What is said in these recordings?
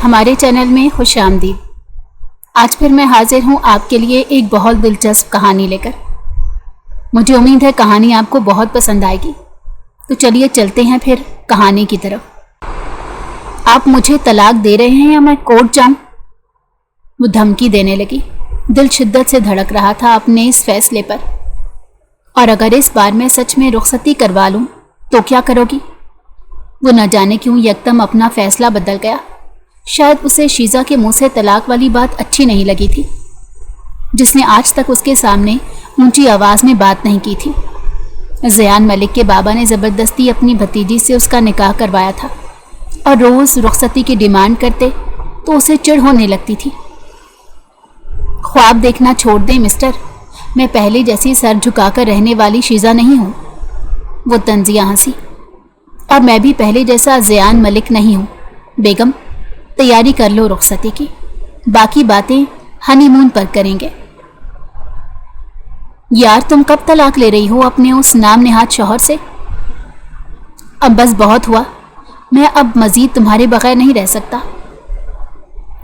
हमारे चैनल में खुश आमदीद। आज फिर मैं हाजिर हूँ आपके लिए एक बहुत दिलचस्प कहानी लेकर। मुझे उम्मीद है कहानी आपको बहुत पसंद आएगी। तो चलिए चलते हैं फिर कहानी की तरफ। आप मुझे तलाक दे रहे हैं या मैं कोर्ट जाऊं? वो धमकी देने लगी। दिल शिद्दत से धड़क रहा था अपने इस फैसले पर। और अगर इस बार मैं सच में रुखसती करवा लूं तो क्या करोगी? वो न जाने क्यों यकदम अपना फैसला बदल गया। शायद उसे शीजा के मुंह से तलाक वाली बात अच्छी नहीं लगी थी, जिसने आज तक उसके सामने ऊंची आवाज़ में बात नहीं की थी। ज़यान मलिक के बाबा ने ज़बरदस्ती अपनी भतीजी से उसका निकाह करवाया था और रोज़ रुखसती की डिमांड करते तो उसे चिढ़ होने लगती थी। ख्वाब देखना छोड़ दें मिस्टर, मैं पहले जैसी सर झुकाकर रहने वाली शीजा नहीं हूँ। वो तंजिया हंसी। और मैं भी पहले जैसा ज़यान मलिक नहीं हूँ। बेगम, तैयारी कर लो रुखसती की, बाकी बातें हनीमून पर करेंगे। यार तुम कब तलाक ले रही हो अपने उस नाम नेहाद शौहर से? अब बस बहुत हुआ, मैं अब मज़ीद तुम्हारे बगैर नहीं रह सकता।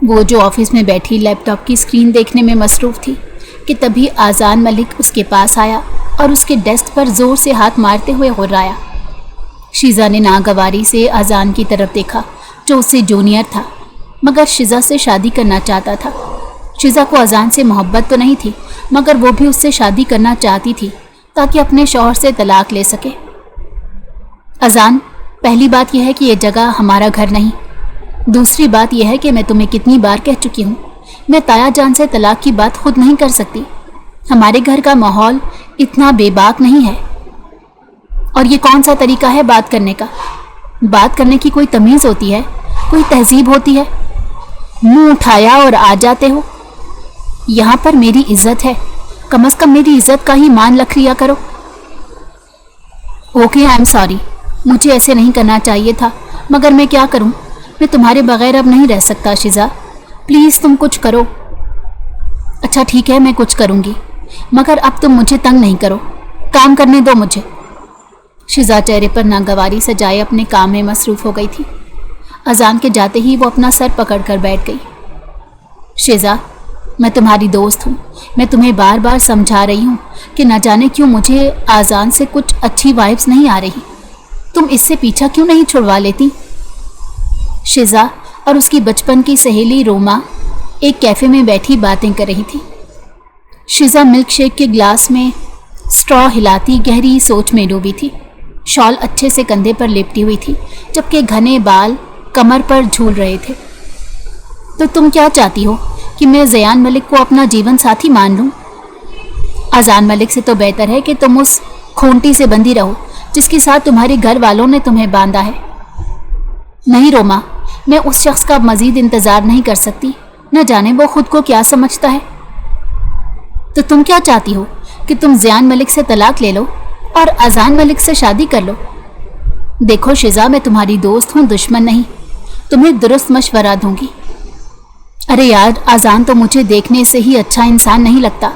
वो जो ऑफिस में बैठी लैपटॉप की स्क्रीन देखने में मसरूफ़ थी कि तभी आज़ान मलिक उसके पास आया और उसके डेस्क पर ज़ोर से हाथ मारते हुए गुर्राया। शीजा ने नागवारी से आज़ान की तरफ देखा जो उससे जूनियर था, मगर शीजा से शादी करना चाहता था। शीजा को आज़ान से मोहब्बत तो नहीं थी, मगर वो भी उससे शादी करना चाहती थी ताकि अपने शौहर से तलाक ले सके। आज़ान, पहली बात यह है कि यह जगह हमारा घर नहीं। दूसरी बात यह है कि मैं तुम्हें कितनी बार कह चुकी हूँ, मैं ताया जान से तलाक की बात खुद नहीं कर सकती। हमारे घर का माहौल इतना बेबाक नहीं है। और ये कौन सा तरीका है बात करने का? बात करने की कोई तमीज़ होती है, कोई तहजीब होती है? मुंह उठाया और आ जाते हो। यहाँ पर मेरी इज्जत है, कम से कम मेरी इज्जत का ही मान रख लिया करो। ओके, आई एम सॉरी, मुझे ऐसे नहीं करना चाहिए था, मगर मैं क्या करूँ? मैं तुम्हारे बगैर अब नहीं रह सकता। शीजा प्लीज़ तुम कुछ करो। अच्छा ठीक है, मैं कुछ करूँगी, मगर अब तुम मुझे तंग नहीं करो, काम करने दो मुझे। शीजा चेहरे पर नागवारी सजाए अपने काम में मसरूफ़ हो गई थी। अजान के जाते ही वो अपना सर पकड़कर बैठ गई। शीजा, मैं तुम्हारी दोस्त हूँ, मैं तुम्हें बार बार समझा रही हूँ कि न जाने क्यों मुझे आज़ान से कुछ अच्छी वाइब्स नहीं आ रही। तुम इससे पीछा क्यों नहीं छुड़वा लेती? शीजा और उसकी बचपन की सहेली रोमा एक कैफ़े में बैठी बातें कर रही थी। शीजा मिल्क शेक के ग्लास में स्ट्रॉ हिलाती गहरी सोच में डूबी थी। शॉल अच्छे से कंधे पर लिपटी हुई थी, जबकि घने बाल कमर पर झूल रहे थे। तो तुम क्या चाहती हो कि मैं ज़यान मलिक को अपना जीवन साथी मान लूं? आज़ान मलिक से तो बेहतर है कि तुम उस खूंटी से बंधी रहो जिसके साथ तुम्हारे घर वालों ने तुम्हें बांधा है। नहीं रोमा, मैं उस शख्स का मज़ीद इंतज़ार नहीं कर सकती, न जाने वो खुद को क्या समझता है। तो तुम क्या चाहती हो कि तुम ज़यान मलिक से तलाक ले लो और आज़ान मलिक से शादी कर लो? देखो शीजा, मैं तुम्हारी दोस्त हूँ, दुश्मन नहीं। तुम्हें दुरुस्त मशवरा दूंगी। अरे यार, आज़ान तो मुझे देखने से ही अच्छा इंसान नहीं लगता।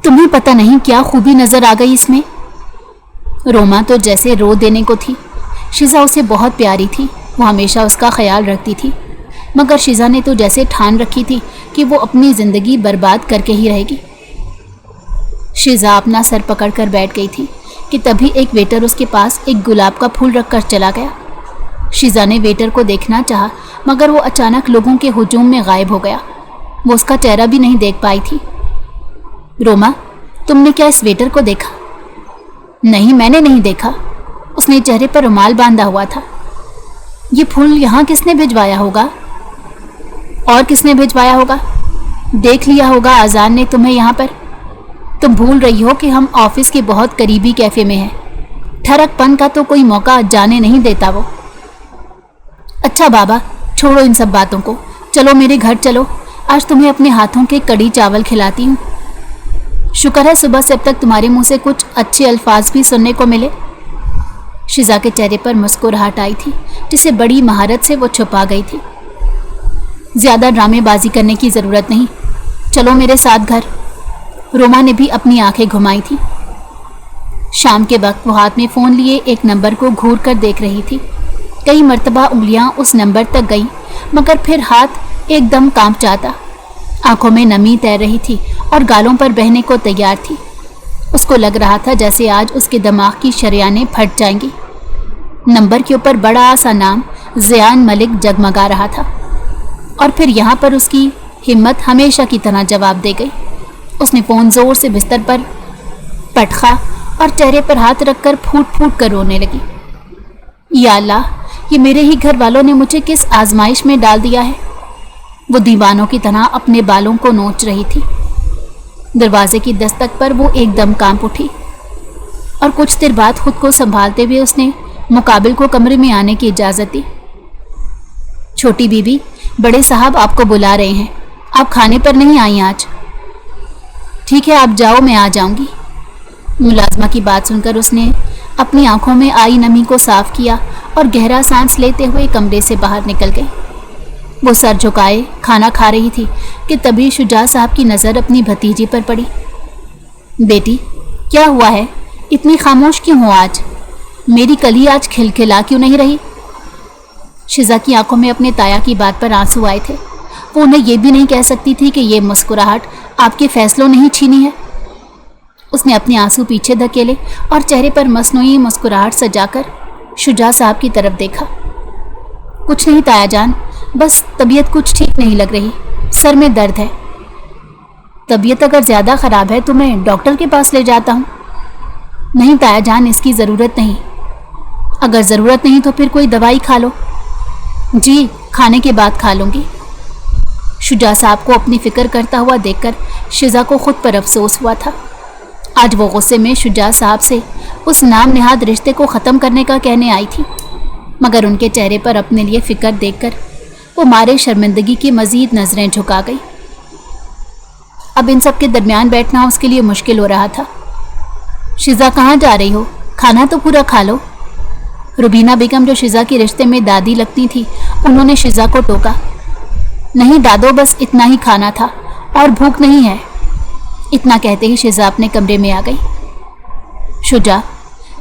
तुम्हें पता नहीं क्या खूबी नज़र आ गई इसमें। रोमा तो जैसे रो देने को थी। शीजा उसे बहुत प्यारी थी, वो हमेशा उसका ख्याल रखती थी, मगर शीजा ने तो जैसे ठान रखी थी कि वो अपनी ज़िंदगी बर्बाद करके ही रहेगी। शीजा अपना सर पकड़कर बैठ गई थी कि तभी एक वेटर उसके पास एक गुलाब का फूल रखकर चला गया। शीजा ने वेटर को देखना चाहा, मगर वो अचानक लोगों के हुजूम में गायब हो गया। वो उसका चेहरा भी नहीं देख पाई थी। रोमा, तुमने क्या इस वेटर को देखा? नहीं, मैंने नहीं देखा। उसने चेहरे पर रुमाल बांधा हुआ था। ये फूल यहाँ किसने भिजवाया होगा? और किसने भिजवाया होगा? देख लिया होगा आज़ान ने तुम्हें यहाँ पर। तुम भूल रही हो कि हम ऑफिस के बहुत करीबी कैफ़े में हैं। ठरकपन का तो कोई मौका जाने नहीं देता वो। अच्छा बाबा, छोड़ो इन सब बातों को, चलो मेरे घर चलो, आज तुम्हें अपने हाथों के कड़ी चावल खिलाती हूँ। शुक्र है सुबह से अब तक तुम्हारे मुंह से कुछ अच्छे अल्फाज भी सुनने को मिले। शीजा के चेहरे पर मुस्कुराहट आई थी, जिसे बड़ी महारत से वो छुपा गई थी। ज़्यादा ड्रामेबाजी करने की ज़रूरत नहीं, चलो मेरे साथ घर। रोमा ने भी अपनी आंखें घुमाई थी। शाम के वक्त वो हाथ में फ़ोन लिए एक नंबर को घूर कर देख रही थी। कई मर्तबा उंगलियां उस नंबर तक गईं, मगर फिर हाथ एकदम कांप जाता। आंखों में नमी तैर रही थी और गालों पर बहने को तैयार थी। उसको लग रहा था जैसे आज उसके दिमाग की शरेआनें फट जाएंगी। नंबर के ऊपर बड़ा सा नाम ज़ियान मलिक जगमगा रहा था और फिर यहाँ पर उसकी हिम्मत हमेशा की तरह जवाब दे गई। उसने फ़ोन ज़ोर से बिस्तर पर पटखा और चेहरे पर हाथ रखकर फूट फूट कर रोने लगी। या अल्लाह, ये मेरे ही घर वालों ने मुझे किस आजमाइश में डाल दिया है। वो दीवानों की तरह अपने बालों को नोच रही थी। दरवाजे की दस्तक पर वो एकदम कांप उठी और कुछ देर बाद खुद को संभालते हुए उसने मुकाबिल को कमरे में आने की इजाज़त दी। छोटी बीबी, बड़े साहब आपको बुला रहे हैं। आप खाने पर नहीं आई आज? ठीक है, आप जाओ, मैं आ जाऊंगी। मुलाजमा की बात सुनकर उसने अपनी आंखों में आई नमी को साफ किया और गहरा सांस लेते हुए कमरे से बाहर निकल गई। वो सर झुकाए खाना खा रही थी कि तभी शुजा साहब की नज़र अपनी भतीजी पर पड़ी। बेटी, क्या हुआ है? इतनी खामोश क्यों हो आज? मेरी कली आज खिलखिला क्यों नहीं रही? शिजा की आंखों में अपने ताया की बात पर आंसू आए थे। वो उन्हें यह भी नहीं कह सकती थी कि ये मुस्कुराहट आपके फैसलों ने ही छीनी है। उसने अपने आंसू पीछे धकेले और चेहरे पर मसनूई मुस्कुराहट सजाकर शुजा साहब की तरफ देखा। कुछ नहीं ताया जान, बस तबीयत कुछ ठीक नहीं लग रही, सर में दर्द है। तबीयत अगर ज़्यादा ख़राब है तो मैं डॉक्टर के पास ले जाता हूँ। नहीं ताया जान, इसकी ज़रूरत नहीं। अगर ज़रूरत नहीं तो फिर कोई दवाई खा लो। जी, खाने के बाद खा लूँगी। शुजा साहब को अपनी फ़िक्र करता हुआ देखकर शिजा को खुद पर अफसोस हुआ था। आज वो गुस्से में शुजा साहब से उस नाम नेहाद रिश्ते को ख़त्म करने का कहने आई थी, मगर उनके चेहरे पर अपने लिए फ़िक्र देखकर वो मारे शर्मिंदगी की मज़ीद नज़रें झुका गई। अब इन सब के दरमियान बैठना उसके लिए मुश्किल हो रहा था। शिजा, कहाँ जा रही हो? खाना तो पूरा खा लो। रुबीना बेगम, जो शिजा के रिश्ते में दादी लगती थी, उन्होंने शिजा को टोका। नहीं दादो, बस इतना ही खाना था और भूख नहीं है। इतना कहते ही शिजा अपने कमरे में आ गई। शुजा,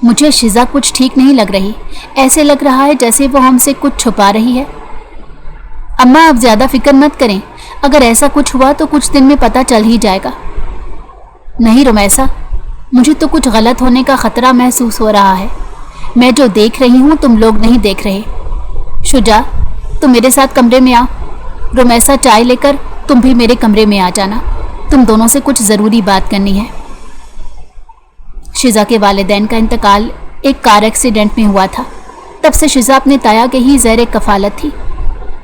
मुझे शिजा कुछ ठीक नहीं लग रही। ऐसे लग रहा है जैसे वो हमसे कुछ छुपा रही है। अम्मा, आप ज़्यादा फिक्र मत करें। अगर ऐसा कुछ हुआ तो कुछ दिन में पता चल ही जाएगा। नहीं रुमैसा, मुझे तो कुछ गलत होने का ख़तरा महसूस हो रहा है। मैं जो देख रही हूँ तुम लोग नहीं देख रहे। शुजा, तुम मेरे साथ कमरे में आओ। रुमैसा, चाय लेकर तुम भी मेरे कमरे में आ जाना। तुम दोनों से कुछ ज़रूरी बात करनी है। शिजा के वालिदैन का इंतकाल एक कार एक्सीडेंट में हुआ था। तब से शिजा अपने ताया के ही ज़ेर कफ़ालत थी।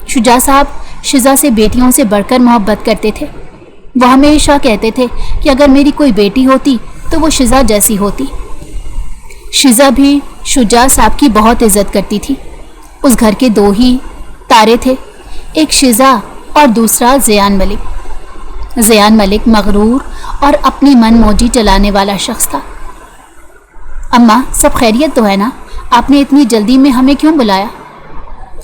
शुजा साहब शिजा से बेटियों से बढ़कर मोहब्बत करते थे। वो हमेशा कहते थे कि अगर मेरी कोई बेटी होती तो वो शिजा जैसी होती। शिजा भी शुजा साहब की बहुत इज्जत करती थी। उस घर के दो ही तारे थे, एक शिजा और दूसरा ज़ियान मलिक। ज़ियान मलिक मगरूर और अपनी मन मौजी चलाने वाला शख्स था। अम्मा, सब खैरियत तो है ना? आपने इतनी जल्दी में हमें क्यों बुलाया?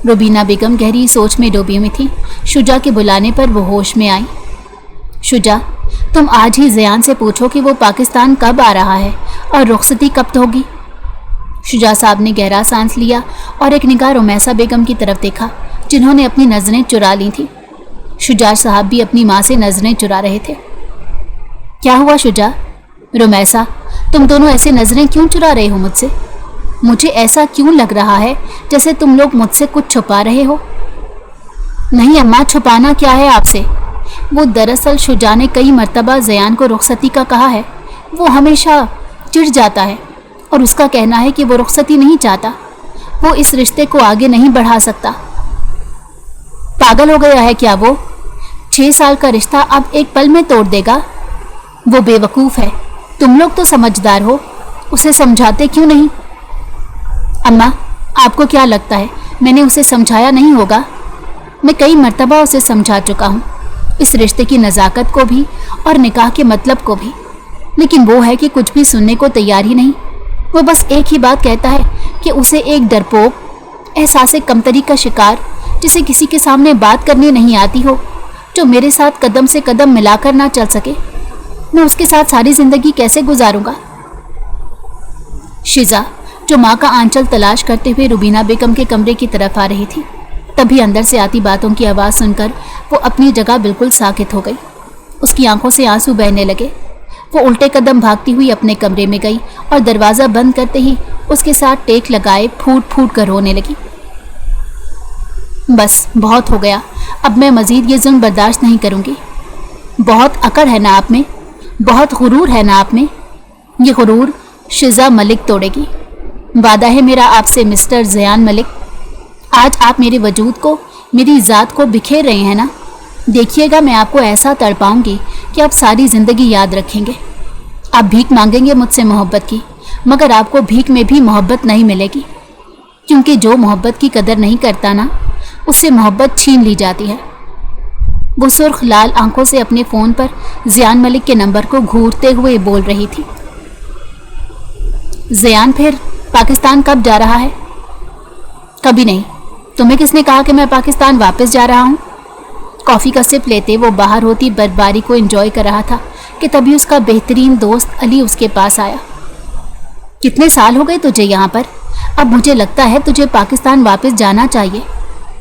रुबीना बेगम गहरी सोच में डूबी हुई थी। शुजा के बुलाने पर वो होश में आई। शुजा, तुम आज ही ज़ियान से पूछो कि वो पाकिस्तान कब आ रहा है और रुखसती कब होगी। शुजा साहब ने गहरा सांस लिया और एक निगाह रुमैसा बेगम की तरफ देखा, जिन्होंने अपनी नज़रें चुरा ली थी। शुजा साहब भी अपनी माँ से नज़रें चुरा रहे थे। क्या हुआ शुजा? रुमैसा, तुम दोनों ऐसे नज़रें क्यों चुरा रहे हो मुझसे? मुझे ऐसा क्यों लग रहा है जैसे तुम लोग मुझसे कुछ छुपा रहे हो? नहीं अम्मा, छुपाना क्या है आपसे? वो दरअसल शुजा ने कई मर्तबा ज़ियान को रुखसती का कहा है। वो हमेशा चिढ़ जाता है और उसका कहना है कि वो रुखसती नहीं चाहता। वो इस रिश्ते को आगे नहीं बढ़ा सकता। पागल हो गया है क्या वो? 6 साल का रिश्ता अब एक पल में तोड़ देगा? वो बेवकूफ़ है। तुम लोग तो समझदार हो, उसे समझाते क्यों नहीं? अम्मा, आपको क्या लगता है मैंने उसे समझाया नहीं होगा? मैं कई मर्तबा उसे समझा चुका हूँ, इस रिश्ते की नज़ाकत को भी और निकाह के मतलब को भी। लेकिन वो है कि कुछ भी सुनने को तैयार ही नहीं। वो बस एक ही बात कहता है कि उसे एक डरपोक, एहसासे कमतरी का शिकार, जिसे किसी के सामने बात करनी नहीं आती हो, जो मेरे साथ कदम से कदम मिलाकर ना चल सके, मैं उसके साथ सारी ज़िंदगी कैसे गुजारूंगा? शिजा, जो माँ का आंचल तलाश करते हुए रुबीना बेगम के कमरे की तरफ आ रही थी, तभी अंदर से आती बातों की आवाज़ सुनकर वो अपनी जगह बिल्कुल साकित हो गई। उसकी आंखों से आंसू बहने लगे। वो उल्टे कदम भागती हुई अपने कमरे में गई और दरवाज़ा बंद करते ही उसके साथ टेक लगाए फूट फूट कर रोने लगी। बस बहुत हो गया, अब मैं मज़ीद ये जुल्म बर्दाश्त नहीं करूँगी। बहुत अकड़ है ना आप में, बहुत गुरूर है ना आप में। ये गुरूर शिज़ा मलिक तोड़ेगी। वादा है मेरा आपसे मिस्टर ज़ियान मलिक। आज आप मेरे वजूद को, मेरी ज़ात को बिखेर रहे हैं ना। देखिएगा मैं आपको ऐसा तड़पाऊंगी कि आप सारी ज़िंदगी याद रखेंगे। आप भीख मांगेंगे मुझसे मोहब्बत की, मगर आपको भीख में भी मोहब्बत नहीं मिलेगी, क्योंकि जो मोहब्बत की कदर नहीं करता ना, उससे मोहब्बत छीन ली जाती है। वो सुर्ख लाल आंखों से अपने फ़ोन पर ज़ियान मलिक के नंबर को घूरते हुए बोल रही थी। ज़ियान फिर पाकिस्तान कब जा रहा है? कभी नहीं। तुम्हें किसने कहा कि मैं पाकिस्तान वापस जा रहा हूँ? कॉफ़ी का सिप लेते वो बाहर होती बर्फबारी को एंजॉय कर रहा था कि तभी उसका बेहतरीन दोस्त अली उसके पास आया। कितने साल हो गए तुझे यहाँ पर? अब मुझे लगता है तुझे पाकिस्तान वापस जाना चाहिए।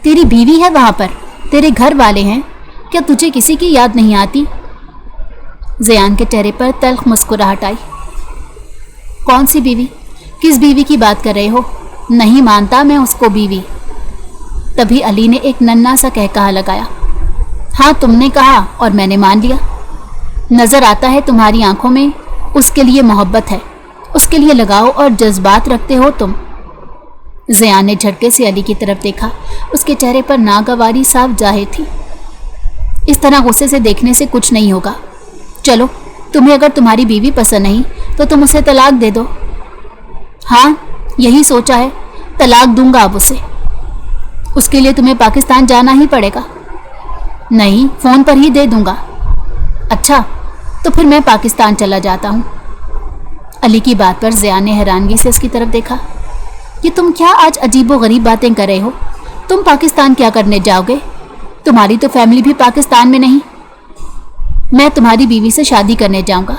तेरी बीवी है वहाँ पर, तेरे घर वाले हैं, क्या तुझे किसी की याद नहीं आती? ज़ियान के चेहरे पर तल्ख मुस्कुराहट आई। कौन सी बीवी? किस बीवी की बात कर रहे हो? नहीं मानता मैं उसको बीवी। तभी अली ने एक नन्हा सा कहकहा लगाया। हाँ, तुमने कहा और मैंने मान लिया। नज़र आता है तुम्हारी आंखों में उसके लिए मोहब्बत है, उसके लिए लगाव और जज्बात रखते हो तुम। ज़ियान ने झटके से अली की तरफ देखा। उसके चेहरे पर नागवारी साफ जाहिर थी। इस तरह गुस्से से देखने से कुछ नहीं होगा। चलो, तुम्हें अगर तुम्हारी बीवी पसंद नहीं तो तुम उसे तलाक दे दो। हाँ, यही सोचा है, तलाक दूंगा अब उसे। उसके लिए तुम्हें पाकिस्तान जाना ही पड़ेगा। नहीं, फ़ोन पर ही दे दूंगा। अच्छा, तो फिर मैं पाकिस्तान चला जाता हूँ। अली की बात पर ज़ियान ने हैरानगी से उसकी तरफ देखा। ये तुम क्या आज अजीबो गरीब बातें कर रहे हो? तुम पाकिस्तान क्या करने जाओगे? तुम्हारी तो फैमिली भी पाकिस्तान में नहीं। मैं तुम्हारी बीवी से शादी करने जाऊंगा,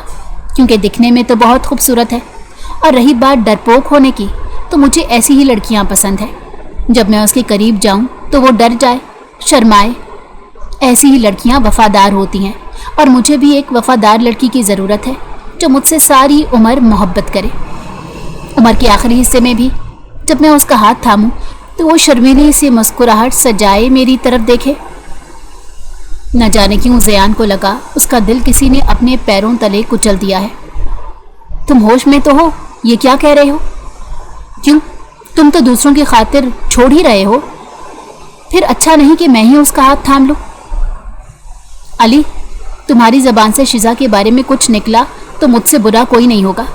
क्योंकि दिखने में तो बहुत खूबसूरत है, और रही बात डरपोक होने की, तो मुझे ऐसी ही लड़कियां पसंद है। जब मैं उसके करीब जाऊं तो वो डर जाए, शर्माए। ऐसी ही लड़कियां वफादार होती हैं, और मुझे भी एक वफादार लड़की की ज़रूरत है जो मुझसे सारी उम्र मोहब्बत करे। उम्र के आखिरी हिस्से में भी जब मैं उसका हाथ थामूं तो वो शर्मीली सी मुस्कुराहट सजाए मेरी तरफ देखे। न जाने क्यों ज़ियान को लगा उसका दिल किसी ने अपने पैरों तले कुचल दिया है। तुम होश में तो हो? ये क्या कह रहे हो? क्यों, तुम तो दूसरों की खातिर छोड़ ही रहे हो। फिर अच्छा नहीं कि मैं ही उसका हाथ थाम लूं? अली, तुम्हारी ज़बान से शिज़ा के बारे में कुछ निकला तो मुझसे बुरा कोई नहीं होगा।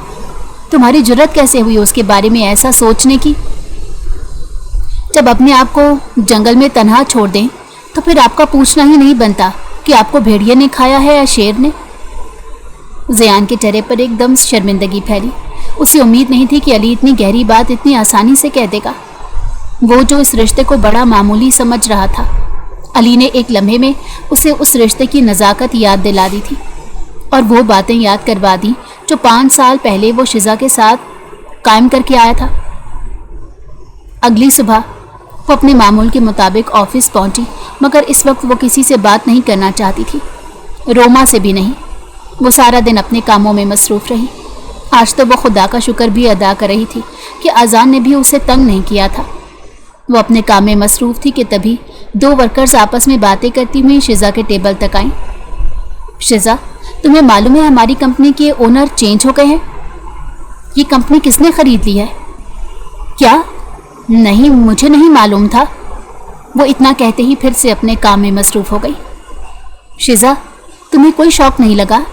तुम्हारी जुर्रत कैसे हुई उसके बारे में ऐसा सोचने की? जब अपने आप को जंगल में तन्हा छोड़ दें तो फिर आपका पूछना ही नहीं बनता कि आपको भेड़िए ने खाया है या शेर ने। ज़ियान के चेहरे पर एकदम शर्मिंदगी फैली। उसे उम्मीद नहीं थी कि अली इतनी गहरी बात इतनी आसानी से कह देगा। वो जो इस रिश्ते को बड़ा मामूली समझ रहा था, अली ने एक लम्हे में उसे उस रिश्ते की नज़ाकत याद दिला दी थी, और वो बातें याद करवा दी जो 5 साल पहले वो शिज़ा के साथ कायम करके आया था। अगली सुबह वो अपने मामूल के मुताबिक ऑफिस पहुंची, मगर इस वक्त वो किसी से बात नहीं करना चाहती थी, रोमा से भी नहीं। वो सारा दिन अपने कामों में मसरूफ़ रही। आज तो वो खुदा का शुक्र भी अदा कर रही थी कि अजान ने भी उसे तंग नहीं किया था। वो अपने काम में मसरूफ़ थी कि तभी 2 वर्कर्स आपस में बातें करती हुई शिज़ा के टेबल तक आईं। शिज़ा, तुम्हें मालूम है हमारी कंपनी के ओनर चेंज हो गए हैं? ये कंपनी किसने ख़रीद ली है? क्या? नहीं, मुझे नहीं मालूम था। वो इतना कहते ही फिर से अपने काम में मसरूफ़ हो गई। शिज़ा, तुम्हें कोई शौक़ नहीं लगा?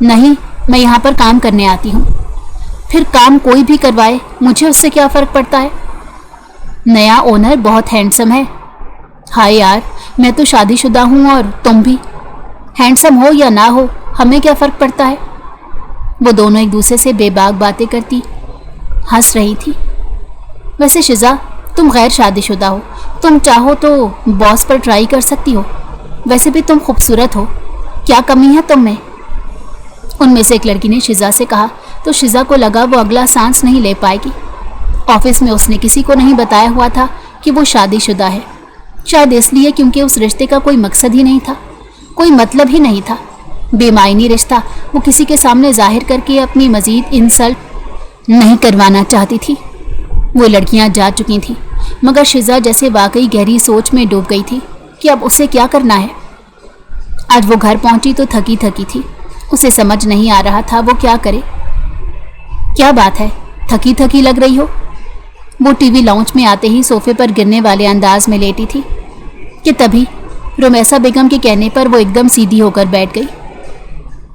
नहीं, मैं यहाँ पर काम करने आती हूँ। फिर काम कोई भी करवाए, मुझे उससे क्या फ़र्क पड़ता है? नया ओनर बहुत हैंडसम है। हाय यार, मैं तो शादीशुदा हूँ और तुम भी। हैंडसम हो या ना हो, हमें क्या फ़र्क पड़ता है? वो दोनों एक दूसरे से बेबाक बातें करती हंस रही थी। वैसे शिज़ा, तुम गैर शादीशुदा हो, तुम चाहो तो बॉस पर ट्राई कर सकती हो। वैसे भी तुम खूबसूरत हो, क्या कमी है तुम में? उनमें से एक लड़की ने शिज़ा से कहा तो शिज़ा को लगा वो अगला सांस नहीं ले पाएगी। ऑफिस में उसने किसी को नहीं बताया हुआ था कि वो शादीशुदा है, शायद इसलिए क्योंकि उस रिश्ते का कोई मकसद ही नहीं था, कोई मतलब ही नहीं था। बेमायनी रिश्ता वो किसी के सामने जाहिर करके अपनी मजीद इंसल्ट नहीं करवाना चाहती थी। वो लड़कियां जा चुकी थीं, मगर शिजा जैसे वाकई गहरी सोच में डूब गई थी कि अब उसे क्या करना है। आज वो घर पहुंची तो थकी थकी थी, उसे समझ नहीं आ रहा था वो क्या करे। क्या बात है, थकी थकी लग रही हो? वो टीवी लाउंज में आते ही सोफे पर गिरने वाले अंदाज में लेटी थी कि तभी रुमैसा बेगम के कहने पर वो एकदम सीधी होकर बैठ गई।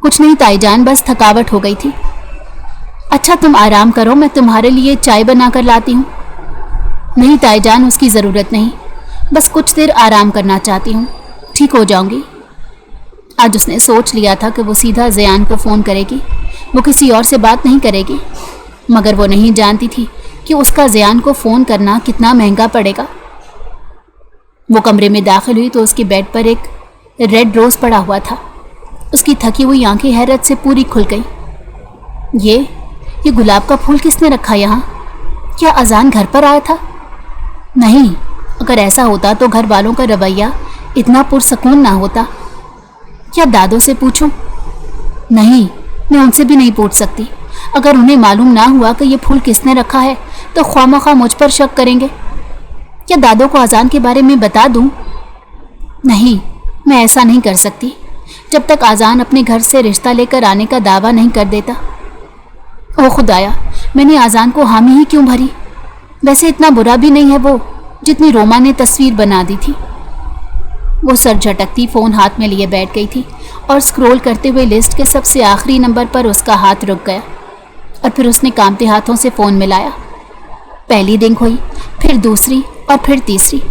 कुछ नहीं ताईजान, बस थकावट हो गई थी। अच्छा तुम आराम करो, मैं तुम्हारे लिए चाय बना कर लाती हूँ। नहीं ताईजान, उसकी ज़रूरत नहीं, बस कुछ देर आराम करना चाहती हूँ, ठीक हो जाऊंगी। आज उसने सोच लिया था कि वो सीधा ज़ियान को फ़ोन करेगी, वो किसी और से बात नहीं करेगी, मगर वो नहीं जानती थी कि उसका ज़ियान को फ़ोन करना कितना महंगा पड़ेगा। वो कमरे में दाखिल हुई तो उसके बेड पर एक रेड रोज़ पड़ा हुआ था। उसकी थकी हुई आंखें हैरत से पूरी खुल गई। ये गुलाब का फूल किसने रखा यहाँ? क्या अजान घर पर आया था? नहीं, अगर ऐसा होता तो घर वालों का रवैया इतना पुरसकून ना होता। क्या दादों से पूछूं? नहीं, मैं उनसे भी नहीं पूछ सकती। अगर उन्हें मालूम ना हुआ कि ये फूल किसने रखा है तो ख्वामख्वाह मुझ पर शक करेंगे। क्या दादों को अजान के बारे में बता दूं? नहीं, मैं ऐसा नहीं कर सकती जब तक अजान अपने घर से रिश्ता लेकर आने का दावा नहीं कर देता। ओ खुदाया, मैंने अजान को हामी ही क्यों भरी? वैसे इतना बुरा भी नहीं है वो जितनी रोमा ने तस्वीर बना दी थी। वो सर झटकती फ़ोन हाथ में लिए बैठ गई थी और स्क्रॉल करते हुए लिस्ट के सबसे आखिरी नंबर पर उसका हाथ रुक गया और फिर उसने कांपते हाथों से फ़ोन मिलाया। पहली रिंग हुई, फिर दूसरी और फिर तीसरी।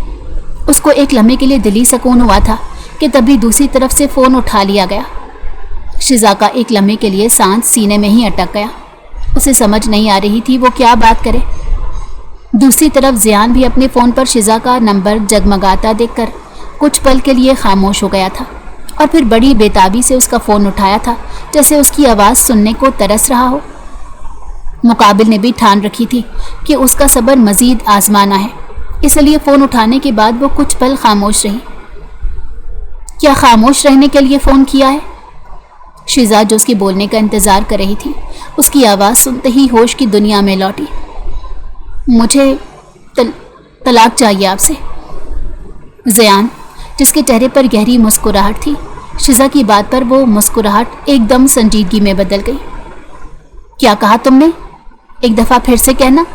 उसको एक लम्हे के लिए दिली सुकून हुआ था कि तभी दूसरी तरफ से फ़ोन उठा लिया गया। शिजा का एक लम्हे के लिए सांस सीने में ही अटक गया। उसे समझ नहीं आ रही थी वो क्या बात करे। दूसरी तरफ ज़ियान भी अपने फ़ोन पर शिजा का नंबर जगमगाता देखकर कुछ पल के लिए खामोश हो गया था और फिर बड़ी बेताबी से उसका फ़ोन उठाया था, जैसे उसकी आवाज़ सुनने को तरस रहा हो। मुकाबिल ने भी ठान रखी थी कि उसका सब्र मज़ीद आजमाना है, इसलिए फ़ोन उठाने के बाद वो कुछ पल खामोश रही। क्या खामोश रहने के लिए फ़ोन किया है? शिजा जो उसके बोलने का इंतज़ार कर रही थी, उसकी आवाज़ सुनते ही होश की दुनिया में लौटी। मुझे तलाक चाहिए आपसे। ज़ियान, जिसके चेहरे पर गहरी मुस्कुराहट थी, शिजा की बात पर वो मुस्कुराहट एकदम संजीदगी में बदल गई। क्या कहा तुमने? एक दफ़ा फिर से कहना।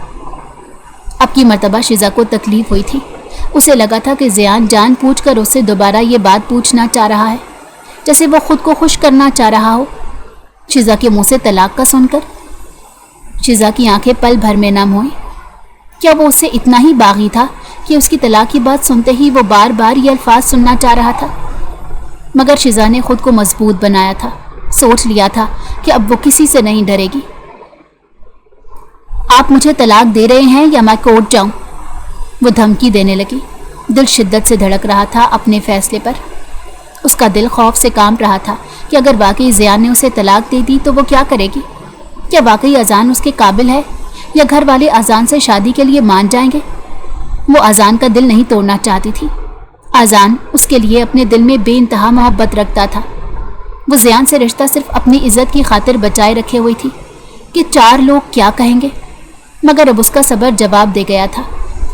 अब की मर्तबा शिजा को तकलीफ़ हुई थी। उसे लगा था कि ज़ियान जानबूझकर उससे दोबारा ये बात पूछना चाह रहा है, जैसे वो खुद को खुश करना चाह रहा हो। शिजा के मुंह से तलाक का सुनकर शिजा की आंखें पल भर में नम हुई। क्या वो उससे इतना ही बागी था कि उसकी तलाक की बात सुनते ही वो बार बार ये अल्फाज सुनना चाह रहा था? मगर शिजा ने खुद को मजबूत बनाया था, सोच लिया था कि अब वो किसी से नहीं डरेगी। आप मुझे तलाक दे रहे हैं या मैं कोर्ट जाऊं? वो धमकी देने लगी। दिल शिद्दत से धड़क रहा था अपने फैसले पर। उसका दिल खौफ से कांप रहा था कि अगर वाकई ज़ियान ने उसे तलाक दे दी तो वो क्या करेगी। क्या वाकई अजान उसके काबिल है या घर वाले अजान से शादी के लिए मान जाएंगे? वो अजान का दिल नहीं तोड़ना चाहती थी। अजान उसके लिए अपने दिल में बेइंतहा मोहब्बत रखता था। वो ज़ियान से रिश्ता सिर्फ अपनी इज्जत की खातिर बचाए रखे हुई थी कि 4 लोग क्या कहेंगे, मगर अब उसका सब्र जवाब दे गया था।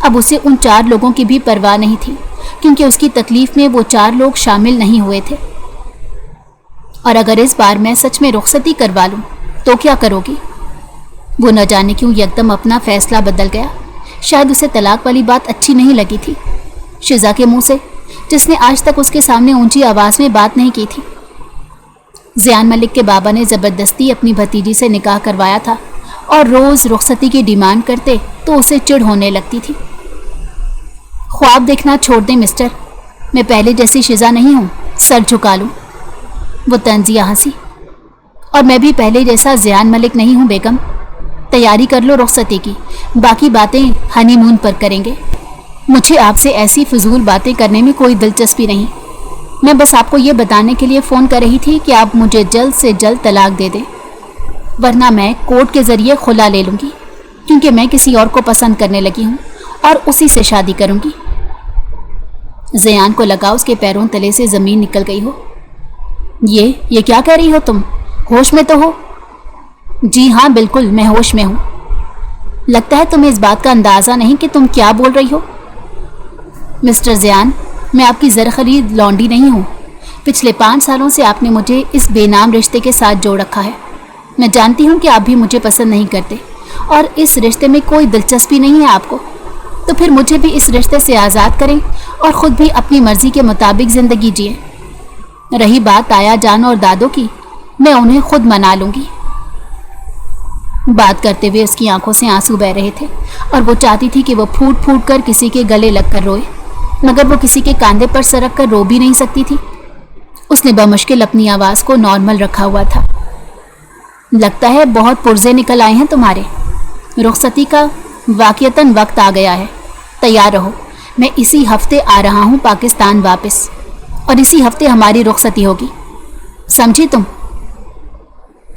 अब उसे उन 4 लोगों की भी परवाह नहीं थी, क्योंकि उसकी तकलीफ में वो 4 लोग शामिल नहीं हुए थे। और अगर इस बार मैं सच में रुखसती करवा लूं तो क्या करोगी? वो न जाने क्यों यकदम अपना फैसला बदल गया। शायद उसे तलाक वाली बात अच्छी नहीं लगी थी शिजा के मुंह से, जिसने आज तक उसके सामने ऊंची आवाज़ में बात नहीं की थी। ज़ियान मलिक के बाबा ने ज़बरदस्ती अपनी भतीजी से निकाह करवाया था और रोज़ रुखसती की डिमांड करते तो उसे चिढ़ होने लगती थी। ख्वाब देखना छोड़ दें मिस्टर, मैं पहले जैसी शिजा नहीं हूँ, सर झुका लूँ। वो तंजिया हंसी। और मैं भी पहले जैसा ज़ियान मलिक नहीं हूँ बेगम। तैयारी कर लो रुखसती की, बाकी बातें हनीमून पर करेंगे। मुझे आपसे ऐसी फजूल बातें करने में कोई दिलचस्पी नहीं। मैं बस आपको ये बताने के लिए फ़ोन कर रही थी कि आप मुझे जल्द से जल्द तलाक दे दें, वरना मैं कोर्ट के ज़रिए खुला ले लूँगी, क्योंकि मैं किसी और को पसंद करने लगी हूँ और उसी से शादी करूँगी। ज़ियान को लगा उसके पैरों तले से ज़मीन निकल गई हो। ये क्या कह रही हो तुम? होश में तो हो? जी हाँ बिल्कुल, मैं होश में हूँ। लगता है तुम्हें इस बात का अंदाज़ा नहीं कि तुम क्या बोल रही हो। मिस्टर ज़ियान, मैं आपकी ज़र खरीद लौंडी नहीं हूँ। पिछले 5 सालों से आपने मुझे इस बेनाम रिश्ते के साथ जोड़ रखा है। मैं जानती हूँ कि आप भी मुझे पसंद नहीं करते और इस रिश्ते में कोई दिलचस्पी नहीं है आपको। तो फिर मुझे भी इस रिश्ते से आज़ाद करें और ख़ुद भी अपनी मर्ज़ी के मुताबिक ज़िंदगी जिए। रही बात आया जान और दादो की, मैं उन्हें खुद मना लूँगी। बात करते हुए उसकी आंखों से आंसू बह रहे थे और वो चाहती थी कि वो फूट फूट कर किसी के गले लगकर रोए, मगर वो किसी के कंधे पर सरक कर रो भी नहीं सकती थी। उसने बमुश्किल अपनी आवाज़ को नॉर्मल रखा हुआ था। लगता है बहुत पुर्जे निकल आए हैं तुम्हारे। रुखसती का वाक़ियतन वक्त आ गया है। तैयार रहो, मैं इसी हफ्ते आ रहा हूँ पाकिस्तान वापस, और इसी हफ्ते हमारी रुखसती होगी, समझी तुम?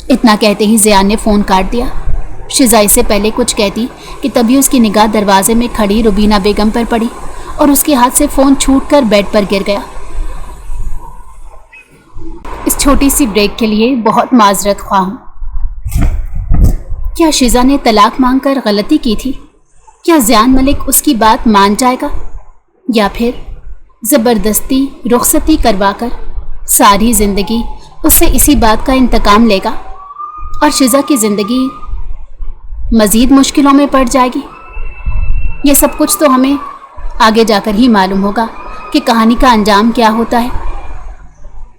इतना कहते ही ज़ियान ने फ़ोन काट दिया। शिजा इससे पहले कुछ कहती कि तभी उसकी निगाह दरवाजे में खड़ी रुबीना बेगम पर पड़ी और उसके हाथ से फ़ोन छूटकर बेड पर गिर गया। इस छोटी सी ब्रेक के लिए बहुत माजरत ख्वाह हूँ। क्या शिजा ने तलाक मांगकर गलती की थी? क्या ज़ियान मलिक उसकी बात मान जाएगा या फिर ज़बरदस्ती रुखसती करवाकर सारी ज़िंदगी उससे इसी बात का इंतकाम लेगा और शिजा की ज़िंदगी मज़ीद मुश्किलों में पड़ जाएगी? ये सब कुछ तो हमें आगे जाकर ही मालूम होगा कि कहानी का अंजाम क्या होता है।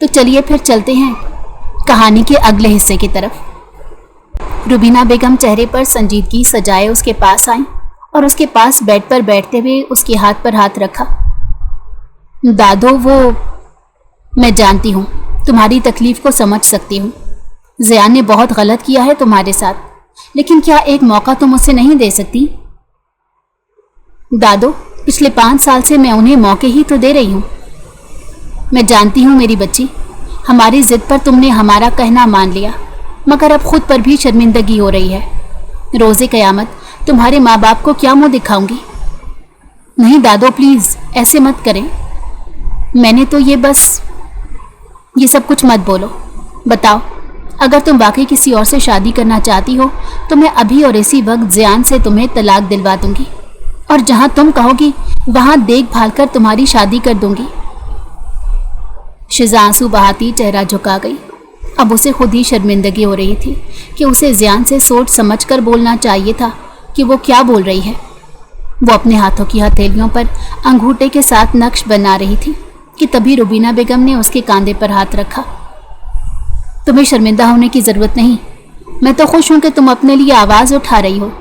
तो चलिए फिर चलते हैं कहानी के अगले हिस्से की तरफ। रुबीना बेगम चेहरे पर संजीदगी सजाए उसके पास आई और उसके पास बेड पर बैठते हुए उसके हाथ पर हाथ रखा। दादो, वो मैं जानती हूँ, तुम्हारी तकलीफ़ को समझ सकती हूँ। ज़ियान ने बहुत गलत किया है तुम्हारे साथ, लेकिन क्या एक मौका तुम उसे नहीं दे सकती? दादो, पिछले 5 साल से मैं उन्हें मौके ही तो दे रही हूँ। मैं जानती हूँ मेरी बच्ची, हमारी ज़िद पर तुमने हमारा कहना मान लिया, मगर अब खुद पर भी शर्मिंदगी हो रही है। रोज़े क़यामत तुम्हारे माँ बाप को क्या मुँह दिखाऊंगी? नहीं दादो, प्लीज़ ऐसे मत करें। मैंने तो ये सब कुछ मत बोलो। बताओ, अगर तुम वाकई किसी और से शादी करना चाहती हो तो मैं अभी और इसी वक्त ज़ियान से तुम्हें तलाक दिलवा दूंगी और जहाँ तुम कहोगी वहाँ देखभाल कर तुम्हारी शादी कर दूंगी। शिजा आंसू बहाती चेहरा झुका गई। अब उसे खुद ही शर्मिंदगी हो रही थी कि उसे ज़ियान से सोच समझ कर बोलना चाहिए था कि वो क्या बोल रही है। वो अपने हाथों की हथेलियों पर अंगूठे के साथ नक्श बना रही थी कि तभी रुबीना बेगम ने उसके कंधे पर हाथ रखा। तुम्हें शर्मिंदा होने की ज़रूरत नहीं। मैं तो खुश हूँ कि तुम अपने लिए आवाज़ उठा रही हो,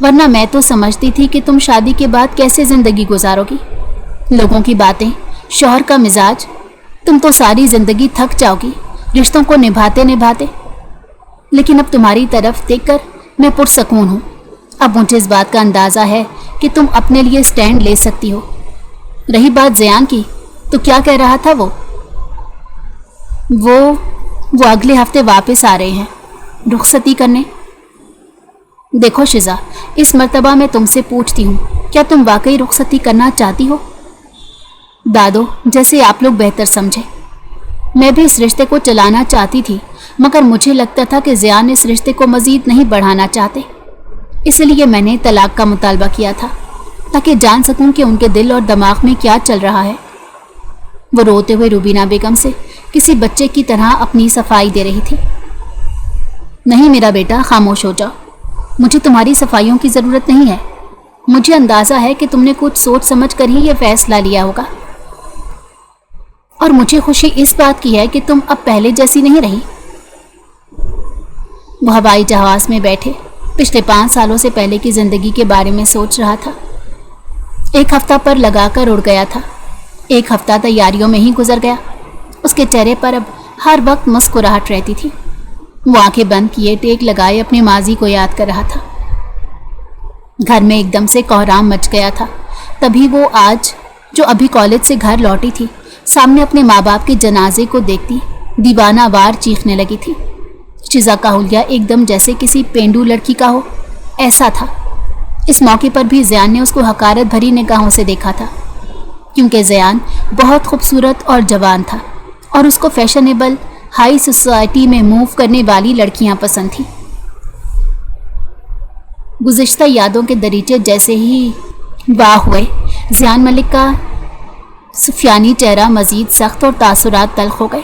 वरना मैं तो समझती थी कि तुम शादी के बाद कैसे ज़िंदगी गुजारोगी। लोगों की बातें, शौहर का मिजाज, तुम तो सारी ज़िंदगी थक जाओगी रिश्तों को निभाते निभाते। लेकिन अब तुम्हारी तरफ देखकर मैं पुरसकून हूँ। अब मुझे इस बात का अंदाज़ा है कि तुम अपने लिए स्टैंड ले सकती हो। रही बात ज़ियान की, तो क्या कह रहा था वो अगले हफ्ते वापस आ रहे हैं रुखसती करने। देखो शिजा, इस मर्तबा मैं तुमसे पूछती हूँ, क्या तुम वाकई रुखसती करना चाहती हो? दादो, जैसे आप लोग बेहतर समझे। मैं भी इस रिश्ते को चलाना चाहती थी, मगर मुझे लगता था कि ज़ियान इस रिश्ते को मज़ीद नहीं बढ़ाना चाहते। इसलिए मैंने तलाक का मुतालबा किया था ताकि जान सकूं कि उनके दिल और दिमाग में क्या चल रहा है। वो रोते हुए रुबीना बेगम से किसी बच्चे की तरह अपनी सफाई दे रही थी। नहीं मेरा बेटा, खामोश हो जाओ। मुझे तुम्हारी सफाइयों की ज़रूरत नहीं है। मुझे अंदाज़ा है कि तुमने कुछ सोच समझ कर ही ये फैसला लिया होगा, और मुझे खुशी इस बात की है कि तुम अब पहले जैसी नहीं रही। वो हवाई जहाज़ में बैठे पिछले 5 सालों से पहले की ज़िंदगी के बारे में सोच रहा था। 1 हफ्ता पर लगाकर उड़ गया था। 1 हफ्ता तैयारियों में ही गुजर गया। उसके चेहरे पर अब हर वक्त मुस्कुराहट रहती थी। वो आंखें बंद किए टेक लगाए अपने माजी को याद कर रहा था। घर में एकदम से कोहराम मच गया था। तभी वो आज जो अभी कॉलेज से घर लौटी थी, सामने अपने माँ बाप के जनाजे को देखती दीवाना वार चीखने लगी थी। शिजा का हुलिया एकदम जैसे किसी पेंडू लड़की का हो, ऐसा था। इस मौके पर भी ज़ियान ने उसको हकारत भरी निगाहों से देखा था, کیونکہ زیان بہت خوبصورت اور جوان تھا اور اس کو فیشنیبل ہائی سوسائٹی میں موو کرنے والی لڑکیاں پسند تھیں۔ گزشتہ یادوں کے دریچے جیسے ہی واہ ہوئے، زیان ملک کا سفیانی چہرہ مزید سخت اور تاثرات تلخ ہو گئے۔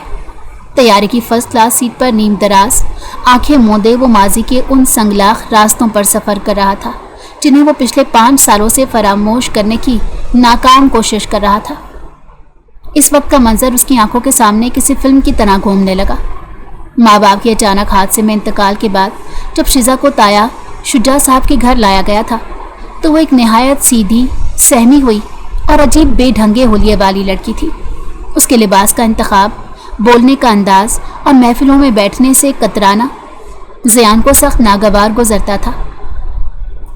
طیارے کی فرسٹ کلاس سیٹ پر نیم دراز آنکھیں موندے وہ ماضی کے ان سنگلاخ راستوں پر سفر کر رہا تھا جنہیں وہ پچھلے 5 سالوں سے فراموش کرنے کی ناکام کوشش کر رہا تھا۔ اس وقت کا منظر اس کی آنکھوں کے سامنے کسی فلم کی طرح گھومنے لگا۔ ماں باپ کے اچانک حادثے میں انتقال کے بعد جب شیزا کو تایا شجاع صاحب کے گھر لایا گیا تھا تو وہ ایک نہایت سیدھی، سہمی ہوئی اور عجیب بے ڈھنگے حلیے والی لڑکی تھی۔ اس کے لباس کا انتخاب، بولنے کا انداز اور محفلوں میں بیٹھنے سے کترانا زیان کو سخت ناگوار گزرتا تھا۔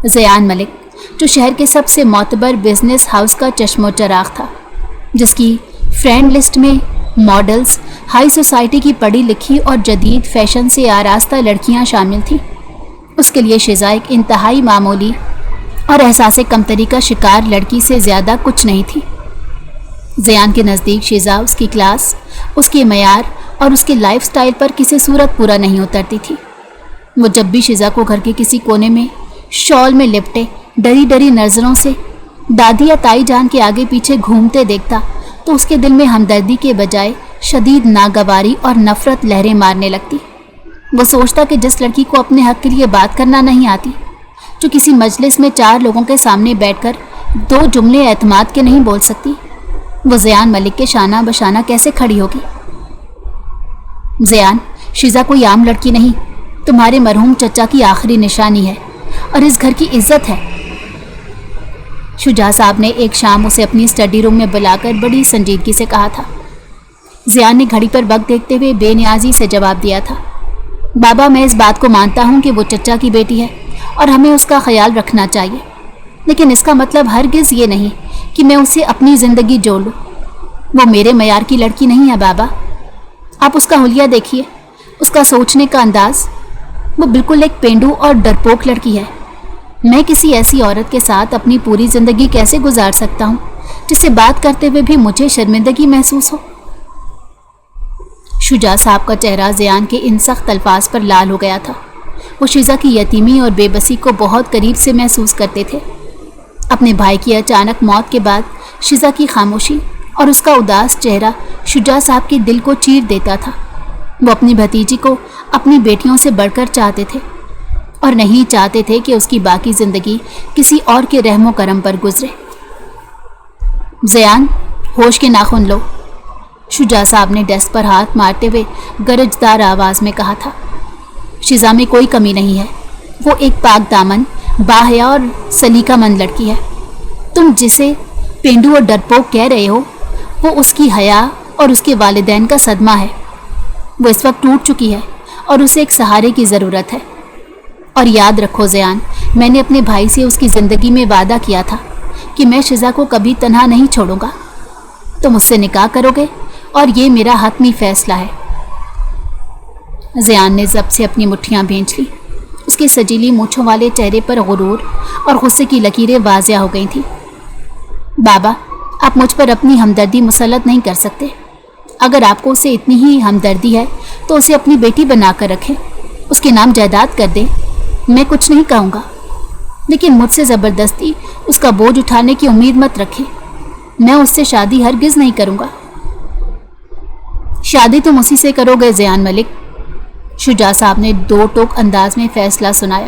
زیان ملک جو شہر کے سب سے معتبر بزنس ہاؤس کا چشم و چراغ تھا، جس کی فرینڈ لسٹ میں ماڈلز، ہائی سوسائٹی کی پڑھی لکھی اور جدید فیشن سے آراستہ لڑکیاں شامل تھیں، اس کے لیے شیزا ایک انتہائی معمولی اور احساس کمتری کا شکار لڑکی سے زیادہ کچھ نہیں تھی۔ زیان کے نزدیک شیزا اس کی کلاس، اس کے معیار اور اس کے لائف سٹائل پر کسی صورت پورا نہیں اترتی تھی۔ وہ جب بھی شیزا کو گھر کے کسی کونے میں شال میں لپٹے ڈری ڈری نظروں سے دادی یا تائی جان کے آگے پیچھے گھومتے دیکھتا تو اس کے دل میں ہمدردی کے بجائے شدید ناگواری اور نفرت لہریں مارنے لگتی۔ وہ سوچتا کہ جس لڑکی کو اپنے حق کے لیے بات کرنا نہیں آتی، جو کسی مجلس میں 4 لوگوں کے سامنے بیٹھ کر 2 جملے اعتماد کے نہیں بول سکتی، وہ زیان ملک کے شانہ بشانہ کیسے کھڑی ہوگی؟ زیان، شیزا کوئی عام لڑکی نہیں، تمہارے مرحوم چچا کی آخری نشانی ہے اور اس گھر کی عزت ہے۔ شجاع صاحب نے ایک شام اسے اپنی اسٹڈی روم میں بلا کر بڑی سنجیدگی سے کہا تھا۔ زیان نے گھڑی پر وقت دیکھتے ہوئے بے نیازی سے جواب دیا تھا، بابا میں اس بات کو مانتا ہوں کہ وہ چچا کی بیٹی ہے اور ہمیں اس کا خیال رکھنا چاہیے، لیکن اس کا مطلب ہرگز یہ نہیں کہ میں اسے اپنی زندگی جوڑ لوں۔ وہ میرے معیار کی لڑکی نہیں ہے بابا، آپ اس کا حلیہ دیکھیے، اس کا سوچنے کا انداز، وہ بالکل ایک پینڈو اور ڈرپوک لڑکی ہے۔ میں کسی ایسی عورت کے ساتھ اپنی پوری زندگی کیسے گزار سکتا ہوں جس سے بات کرتے ہوئے بھی مجھے شرمندگی محسوس ہو؟ شجاع صاحب کا چہرہ زیان کے ان سخت الفاظ پر لال ہو گیا تھا۔ وہ شیزا کی یتیمی اور بے بسی کو بہت قریب سے محسوس کرتے تھے۔ اپنے بھائی کی اچانک موت کے بعد شیزا کی خاموشی اور اس کا اداس چہرہ شجاع صاحب کے دل کو چیر دیتا تھا۔ وہ اپنی بھتیجی کو اپنی بیٹیوں سے بڑھ کر چاہتے تھے اور نہیں چاہتے تھے کہ اس کی باقی زندگی کسی اور کے رحم و کرم پر گزرے۔ زیان، ہوش کے ناخن لو، شجاع صاحب نے ڈیسک پر ہاتھ مارتے ہوئے گرجدار آواز میں کہا تھا۔ شیزا میں کوئی کمی نہیں ہے، وہ ایک پاک دامن، باحیا اور سلیقہ مند لڑکی ہے۔ تم جسے پینڈو اور ڈرپوک کہہ رہے ہو، وہ اس کی حیا اور اس کے والدین کا صدمہ ہے۔ وہ اس وقت ٹوٹ چکی ہے اور اسے ایک سہارے کی ضرورت ہے۔ اور یاد رکھو زیان، میں نے اپنے بھائی سے اس کی زندگی میں وعدہ کیا تھا کہ میں شیزا کو کبھی تنہا نہیں چھوڑوں گا۔ تم اس سے نکاح کرو گے اور یہ میرا حتمی فیصلہ ہے۔ زیان نے ضبط سے اپنی مٹھیاں بھینچ لی۔ اس کے سجیلی مونچھوں والے چہرے پر غرور اور غصے کی لکیریں واضح ہو گئی تھیں۔ بابا، آپ مجھ پر اپنی ہمدردی مسلط نہیں کر سکتے۔ اگر آپ کو اسے اتنی ہی ہمدردی ہے تو اسے اپنی بیٹی بنا کر رکھیں، اس کے نام جائیداد کر دیں، میں کچھ نہیں کہوں گا، لیکن مجھ سے زبردستی اس کا بوجھ اٹھانے کی امید مت رکھیں۔ میں اس سے شادی ہرگز نہیں کروں گا۔ شادی تم اسی سے کرو گے زیان ملک، شجاع صاحب نے 2 ٹوک انداز میں فیصلہ سنایا۔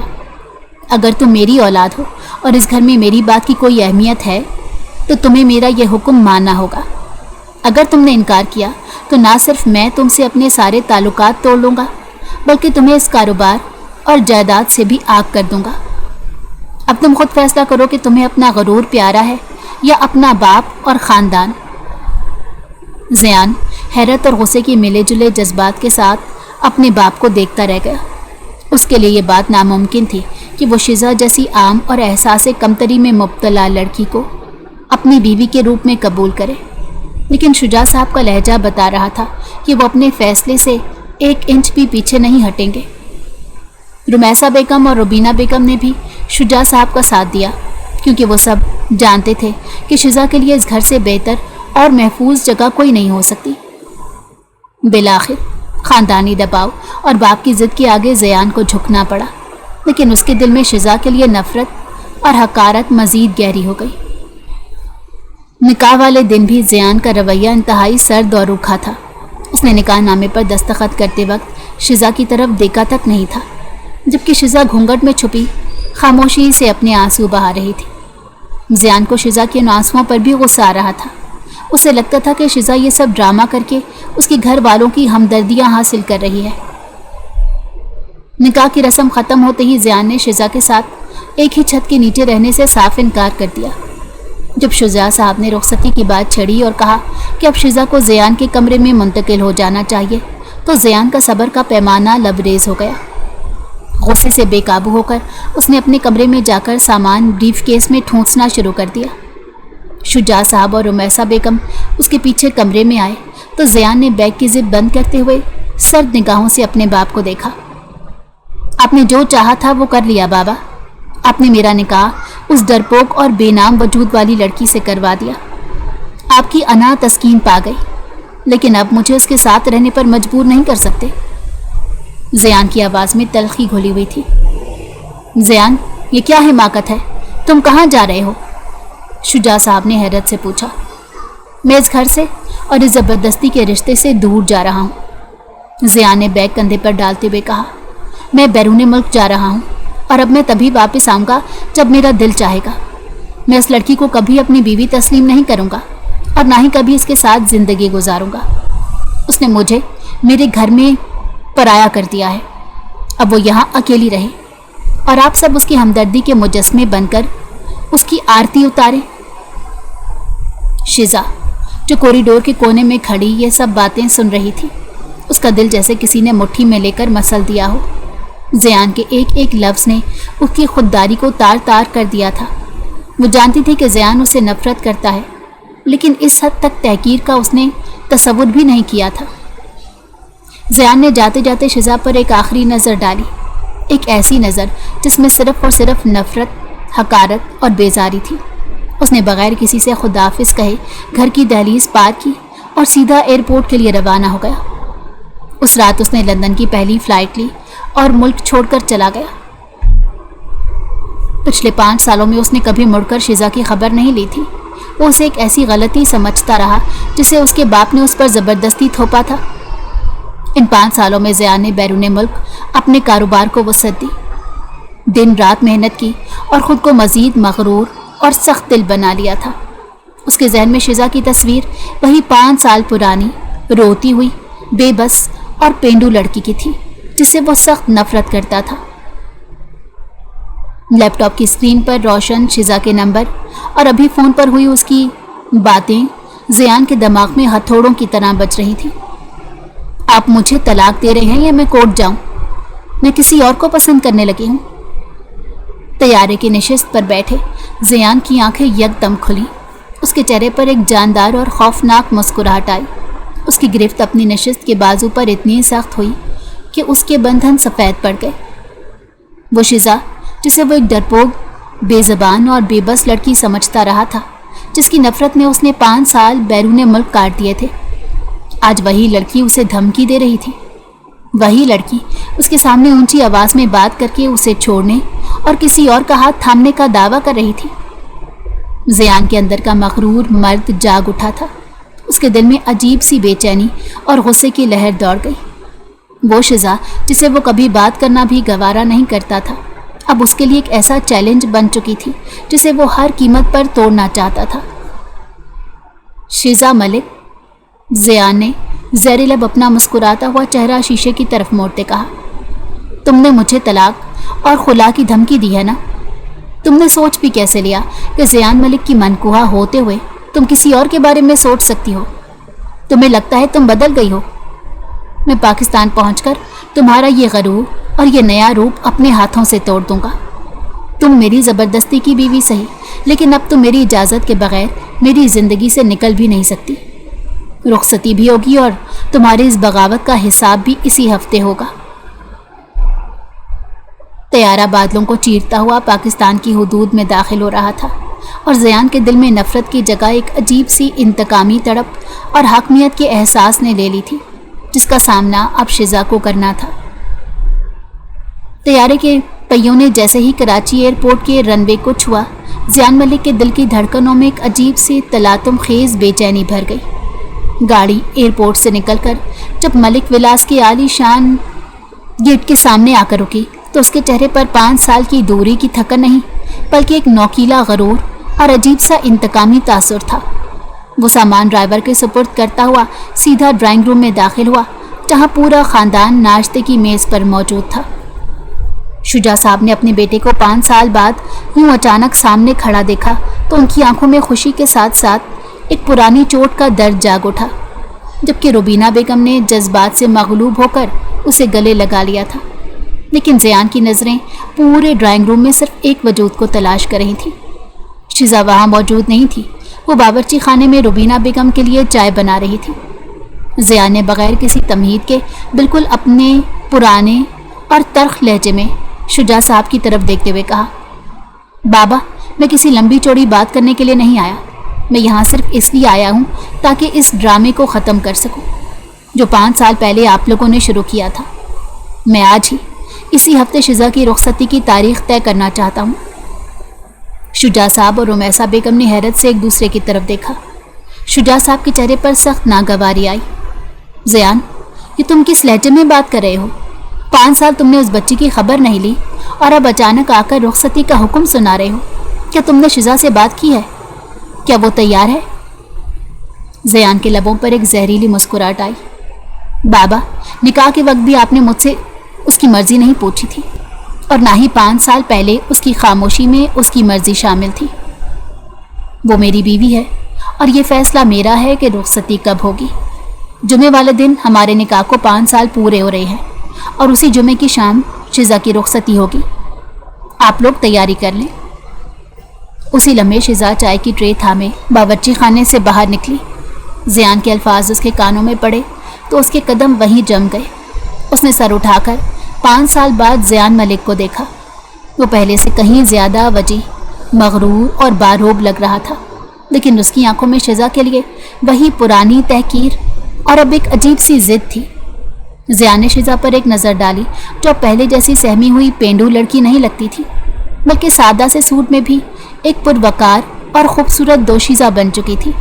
اگر تم میری اولاد ہو اور اس گھر میں میری بات کی کوئی اہمیت ہے تو تمہیں میرا یہ حکم ماننا ہوگا۔ اگر تم نے انکار کیا تو نہ صرف میں تم سے اپنے سارے تعلقات توڑ لوں گا، بلکہ تمہیں اس کاروبار اور جائیداد سے بھی آگ کر دوں گا۔ اب تم خود فیصلہ کرو کہ تمہیں اپنا غرور پیارا ہے یا اپنا باپ اور خاندان۔ زیان حیرت اور غصے کی ملے جلے جذبات کے ساتھ اپنے باپ کو دیکھتا رہ گیا۔ اس کے لیے یہ بات ناممکن تھی کہ وہ شیزا جیسی عام اور احساس کمتری میں مبتلا لڑکی کو اپنی بیوی کے روپ میں قبول کرے، لیکن شجاع صاحب کا لہجہ بتا رہا تھا کہ وہ اپنے فیصلے سے 1 انچ بھی پیچھے نہیں ہٹیں گے۔ رمیسہ بیگم اور روبینہ بیگم نے بھی شجاع صاحب کا ساتھ دیا کیونکہ وہ سب جانتے تھے کہ شزا کے لیے اس گھر سے بہتر اور محفوظ جگہ کوئی نہیں ہو سکتی۔ بالآخر خاندانی دباؤ اور باپ کی ضد کے آگے زیان کو جھکنا پڑا، لیکن اس کے دل میں شزا کے لیے نفرت اور حقارت مزید گہری ہو گئی۔ نکاح والے دن بھی زیان کا رویہ انتہائی سرد اور روکھا تھا۔ اس نے نکاح نامے پر دستخط کرتے وقت شزا کی طرف دیکھا تک نہیں تھا، جبکہ شزا گھونگھٹ میں چھپی خاموشی سے اپنے آنسو بہا رہی تھی۔ زیان کو شزا کے ان آنسوؤں پر بھی غصہ آ رہا تھا۔ اسے لگتا تھا کہ شزا یہ سب ڈرامہ کر کے اس کے گھر والوں کی ہمدردیاں حاصل کر رہی ہے۔ نکاح کی رسم ختم ہوتے ہی زیان نے شزا کے ساتھ ایک ہی چھت کے نیچے رہنے سے صاف انکار کر دیا۔ جب شجاع صاحب نے رخصتی کی بات چھڑی اور کہا کہ اب شزا کو زیان کے کمرے میں منتقل ہو جانا چاہیے، تو زیان کا صبر کا پیمانہ لبریز ہو گیا۔ غصے سے بے قابو ہو کر اس نے اپنے کمرے میں جا کر سامان بریف کیس میں ٹھونسنا شروع کر دیا۔ شجاع صاحب اور رمیسہ بیگم اس کے پیچھے کمرے میں آئے تو زیان نے بیگ کی زپ بند کرتے ہوئے سرد نگاہوں سے اپنے باپ کو دیکھا۔ آپ نے جو چاہا تھا وہ کر لیا بابا۔ آپ نے میرا نکاح اس ڈرپوک اور بے نام وجود والی لڑکی سے کروا دیا۔ آپ کی انا تسکین پا گئی، لیکن اب مجھے اس کے ساتھ رہنے پر مجبور نہیں کر سکتے۔ زیان کی آواز میں تلخی گھلی ہوئی تھی۔ زیان، یہ کیا حماقت ہے؟ تم کہاں جا رہے ہو؟ شجاع صاحب نے حیرت سے پوچھا۔ میں اس گھر سے اور اس زبردستی کے رشتے سے دور جا رہا ہوں، زیان نے بیگ کندھے پر ڈالتے ہوئے کہا۔ میں بیرون ملک جا رہا ہوں اور اب میں تبھی واپس آؤں گا جب میرا دل چاہے گا۔ میں اس لڑکی کو کبھی اپنی بیوی تسلیم نہیں کروں گا اور نہ ہی کبھی اس کے ساتھ زندگی گزاروں گا۔ اس نے مجھے میرے گھر میں پرایا کر دیا ہے۔ اب وہ یہاں اکیلی رہے اور آپ سب اس کی ہمدردی کے مجسمے بن کر اس کی آرتی اتاریں۔ شزا، جو کوریڈور کے کونے میں کھڑی یہ سب باتیں سن رہی تھی، اس کا دل جیسے کسی نے مٹھی میں لے کر مسل دیا ہو۔ زیان کے ایک ایک لفظ نے اس کی خودداری کو تار تار کر دیا تھا۔ وہ جانتی تھی کہ زیان اسے نفرت کرتا ہے، لیکن اس حد تک تحقیر کا اس نے تصور بھی نہیں کیا تھا۔ زیان نے جاتے جاتے شزا پر ایک آخری نظر ڈالی، ایک ایسی نظر جس میں صرف اور صرف نفرت، حقارت اور بیزاری تھی۔ اس نے بغیر کسی سے خداحافظ کہے گھر کی دہلیز پار کی اور سیدھا ایئرپورٹ کے لیے روانہ ہو گیا۔ اس رات اس نے لندن کی پہلی فلائٹ لی اور ملک چھوڑ کر چلا گیا۔ پچھلے 5 سالوں میں اس نے کبھی مڑ کر شزا کی خبر نہیں لی تھی۔ وہ اسے ایک ایسی غلطی سمجھتا رہا جسے اس کے باپ نے اس پر زبردستی تھوپا تھا۔ ان 5 سالوں میں زیان نے بیرون ملک اپنے کاروبار کو وسعت دی، دن رات محنت کی اور خود کو مزید مغرور اور سخت دل بنا لیا تھا۔ اس کے ذہن میں شزا کی تصویر وہی 5 سال پرانی روتی ہوئی بے بس اور پینڈو لڑکی کی تھی جس سے وہ سخت نفرت کرتا تھا۔ لیپ ٹاپ کی اسکرین پر روشن شزا کے نمبر اور ابھی فون پر ہوئی اس کی باتیں زیان کے دماغ میں ہتھوڑوں کی طرح بج رہی تھی۔ آپ مجھے طلاق دے رہے ہیں یا میں کورٹ جاؤں؟ میں کسی اور کو پسند کرنے لگی ہوں۔ طیارے کی نشست پر بیٹھے زیان کی آنکھیں یکدم کھلی۔ اس کے چہرے پر ایک جاندار اور خوفناک مسکراہٹ آئی۔ اس کی گرفت اپنی نشست کے بازو پر اتنی سخت ہوئی کہ اس کے بندھن سفید پڑ گئے۔ وہ شزا جسے وہ ایک ڈرپوک، بے زبان اور بے بس لڑکی سمجھتا رہا تھا، جس کی نفرت میں اس نے 5 سال بیرون ملک کاٹ دیے تھے، آج وہی لڑکی اسے دھمکی دے رہی تھی۔ وہی لڑکی اس کے سامنے اونچی آواز میں بات کر کے اسے چھوڑنے اور کسی اور کا ہاتھ تھامنے کا دعویٰ کر رہی تھی۔ زیان کے اندر کا مغرور مرد جاگ اٹھا تھا۔ اس کے دل میں عجیب سی بے چینی اور غصے کی لہر دوڑ گئی۔ وہ شزا جسے وہ کبھی بات کرنا بھی گوارا نہیں کرتا تھا، اب اس کے لیے ایک ایسا چیلنج بن چکی تھی جسے وہ ہر قیمت پر توڑنا چاہتا تھا۔ شزا ملک، زیان نے زیر لب اپنا مسکراتا ہوا چہرہ شیشے کی طرف موڑتے کہا، تم نے مجھے طلاق اور خلا کی دھمکی دی ہے نا؟ تم نے سوچ بھی کیسے لیا کہ زیان ملک کی منکوہا ہوتے ہوئے تم کسی اور کے بارے میں سوچ سکتی ہو؟ تمہیں لگتا ہے تم بدل گئی ہو؟ میں پاکستان پہنچ کر تمہارا یہ غرور اور یہ نیا روپ اپنے ہاتھوں سے توڑ دوں گا۔ تم میری زبردستی کی بیوی صحیح، لیکن اب تم میری اجازت کے بغیر میری زندگی سے نکل بھی نہیں سکتی۔ رخصتی بھی ہوگی اور تمہاری اس بغاوت کا حساب بھی اسی ہفتے ہوگا۔ طیارہ بادلوں کو چیرتا ہوا پاکستان کی حدود میں داخل ہو رہا تھا اور زیان کے دل میں نفرت کی جگہ ایک عجیب سی انتقامی تڑپ اور حاکمیت کے احساس نے لے لی تھی، جس کا سامنا اب شزا کو کرنا تھا۔ طیارے کے پہیوں نے جیسے ہی کراچی ایئرپورٹ کے رن وے کو چھوا، زیان ملک کے دل کی دھڑکنوں میں ایک عجیب سی تلاطم خیز بے چینی بھر گئی۔ گاڑی ایئرپورٹ سے نکل کر جب ملک ولاس کی عالی شان گیٹ کے سامنے آ کر رکی تو اس کے چہرے پر 5 سال کی دوری کی تھکن نہیں بلکہ ایک نوکیلا غرور اور عجیب سا انتقامی تاثر تھا۔ وہ سامان ڈرائیور کے سپرد کرتا ہوا سیدھا ڈرائنگ روم میں داخل ہوا، جہاں پورا خاندان ناشتے کی میز پر موجود تھا۔ شجاع صاحب نے اپنے بیٹے کو 5 سال بعد یوں اچانک سامنے کھڑا دیکھا تو ان کی آنکھوں میں خوشی کے ساتھ ساتھ ایک پرانی چوٹ کا درد جاگ اٹھا، جبکہ روبینہ بیگم نے جذبات سے مغلوب ہو کر اسے گلے لگا لیا تھا۔ لیکن زیان کی نظریں پورے ڈرائنگ روم میں صرف ایک وجود کو تلاش کر رہی تھیں۔ شزا وہاں موجود نہیں تھی، وہ باورچی خانے میں روبینہ بیگم کے لیے چائے بنا رہی تھی۔ زیان نے بغیر کسی تمہید کے بالکل اپنے پرانے اور تلخ لہجے میں شجاع صاحب کی طرف دیکھتے ہوئے کہا، بابا، میں کسی لمبی چوڑی بات کرنے کے لیے نہیں آیا، میں یہاں صرف اس لیے آیا ہوں تاکہ اس ڈرامے کو ختم کر سکوں جو 5 سال پہلے آپ لوگوں نے شروع کیا تھا۔ میں آج ہی اسی ہفتے شزا کی رخصتی کی تاریخ طے کرنا چاہتا ہوں۔ شجاع صاحب اور رمیسہ بیگم نے حیرت سے ایک دوسرے کی طرف دیکھا۔ شجاع صاحب کے چہرے پر سخت ناگواری آئی۔ زیان، یہ تم کس لہجے میں بات کر رہے ہو؟ 5 سال تم نے اس بچی کی خبر نہیں لی اور اب اچانک آ کر رخصتی کا حکم سنا رہے ہو۔ کیا تم نے شزا سے بات کی ہے؟ کیا وہ تیار ہے؟ زیان کے لبوں پر ایک زہریلی مسکراہٹ آئی۔ بابا، نکاح کے وقت بھی آپ نے مجھ سے اس کی مرضی نہیں پوچھی تھی، اور نہ ہی 5 سال پہلے اس کی خاموشی میں اس کی مرضی شامل تھی۔ وہ میری بیوی ہے اور یہ فیصلہ میرا ہے کہ رخصتی کب ہوگی۔ جمعے والے دن ہمارے نکاح کو 5 سال پورے ہو رہے ہیں اور اسی جمعے کی شام شزا کی رخصتی ہوگی۔ آپ لوگ تیاری کر لیں۔ اسی لمحے شزا چائے کی ٹرے تھامے باورچی خانے سے باہر نکلی۔ زیان کے الفاظ اس کے کانوں میں پڑے تو اس کے قدم وہیں جم گئے۔ اس نے سر اٹھا کر 5 سال بعد زیان ملک کو دیکھا۔ وہ پہلے سے کہیں زیادہ وجی، مغرور اور باروب لگ رہا تھا، لیکن اس کی آنکھوں میں شزا کے لیے وہی پرانی تحقیر اور اب ایک عجیب سی ضد تھی۔ زیان نے شزا پر ایک نظر ڈالی جو اب پہلے جیسی سہمی ہوئی پینڈو لڑکی نہیں لگتی تھی، بلکہ سادہ سے سوٹ میں بھی ایک پروقار اور خوبصورت دوشیزہ بن چکی تھی۔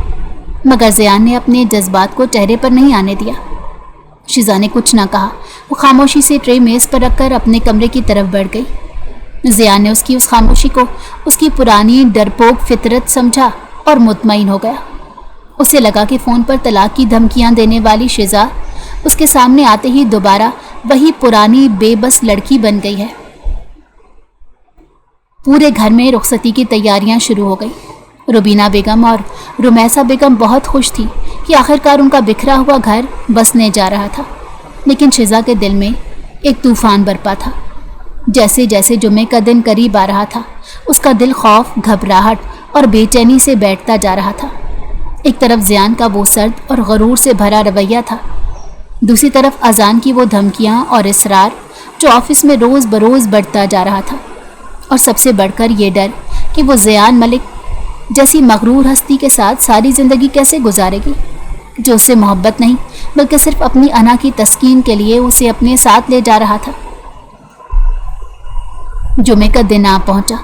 مگر زیان نے اپنے جذبات کو چہرے پر نہیں آنے دیا۔ شزا نے کچھ نہ کہا، وہ خاموشی سے ٹرے میز پر رکھ کر اپنے کمرے کی طرف بڑھ گئی۔ زیان نے اس کی اس خاموشی کو اس کی پرانی ڈرپوک فطرت سمجھا اور مطمئن ہو گیا۔ اسے لگا کہ فون پر طلاق کی دھمکیاں دینے والی شزا اس کے سامنے آتے ہی دوبارہ وہی پرانی بے بس لڑکی بن گئی ہے۔ پورے گھر میں رخصتی کی تیاریاں شروع ہو گئی۔ روبینہ بیگم اور رمیسہ بیگم بہت خوش تھی کہ آخرکار ان کا بکھرا ہوا گھر بسنے جا رہا تھا، لیکن شزا کے دل میں ایک طوفان برپا تھا۔ جیسے جیسے جمعے کا دن قریب آ رہا تھا، اس کا دل خوف، گھبراہٹ اور بے چینی سے بیٹھتا جا رہا تھا۔ ایک طرف زیان کا وہ سرد اور غرور سے بھرا رویہ تھا، دوسری طرف اذان کی وہ دھمکیاں اور اصرار جو آفس میں روز بروز بڑھتا جا رہا تھا، اور سب سے بڑھ کر یہ ڈر کہ وہ زیان ملک جیسی مغرور ہستی کے ساتھ ساری زندگی کیسے گزارے گی، جو اس سے محبت نہیں بلکہ صرف اپنی انا کی تسکین کے لیے اسے اپنے ساتھ لے جا رہا تھا۔ جمعے کا دن آ پہنچا۔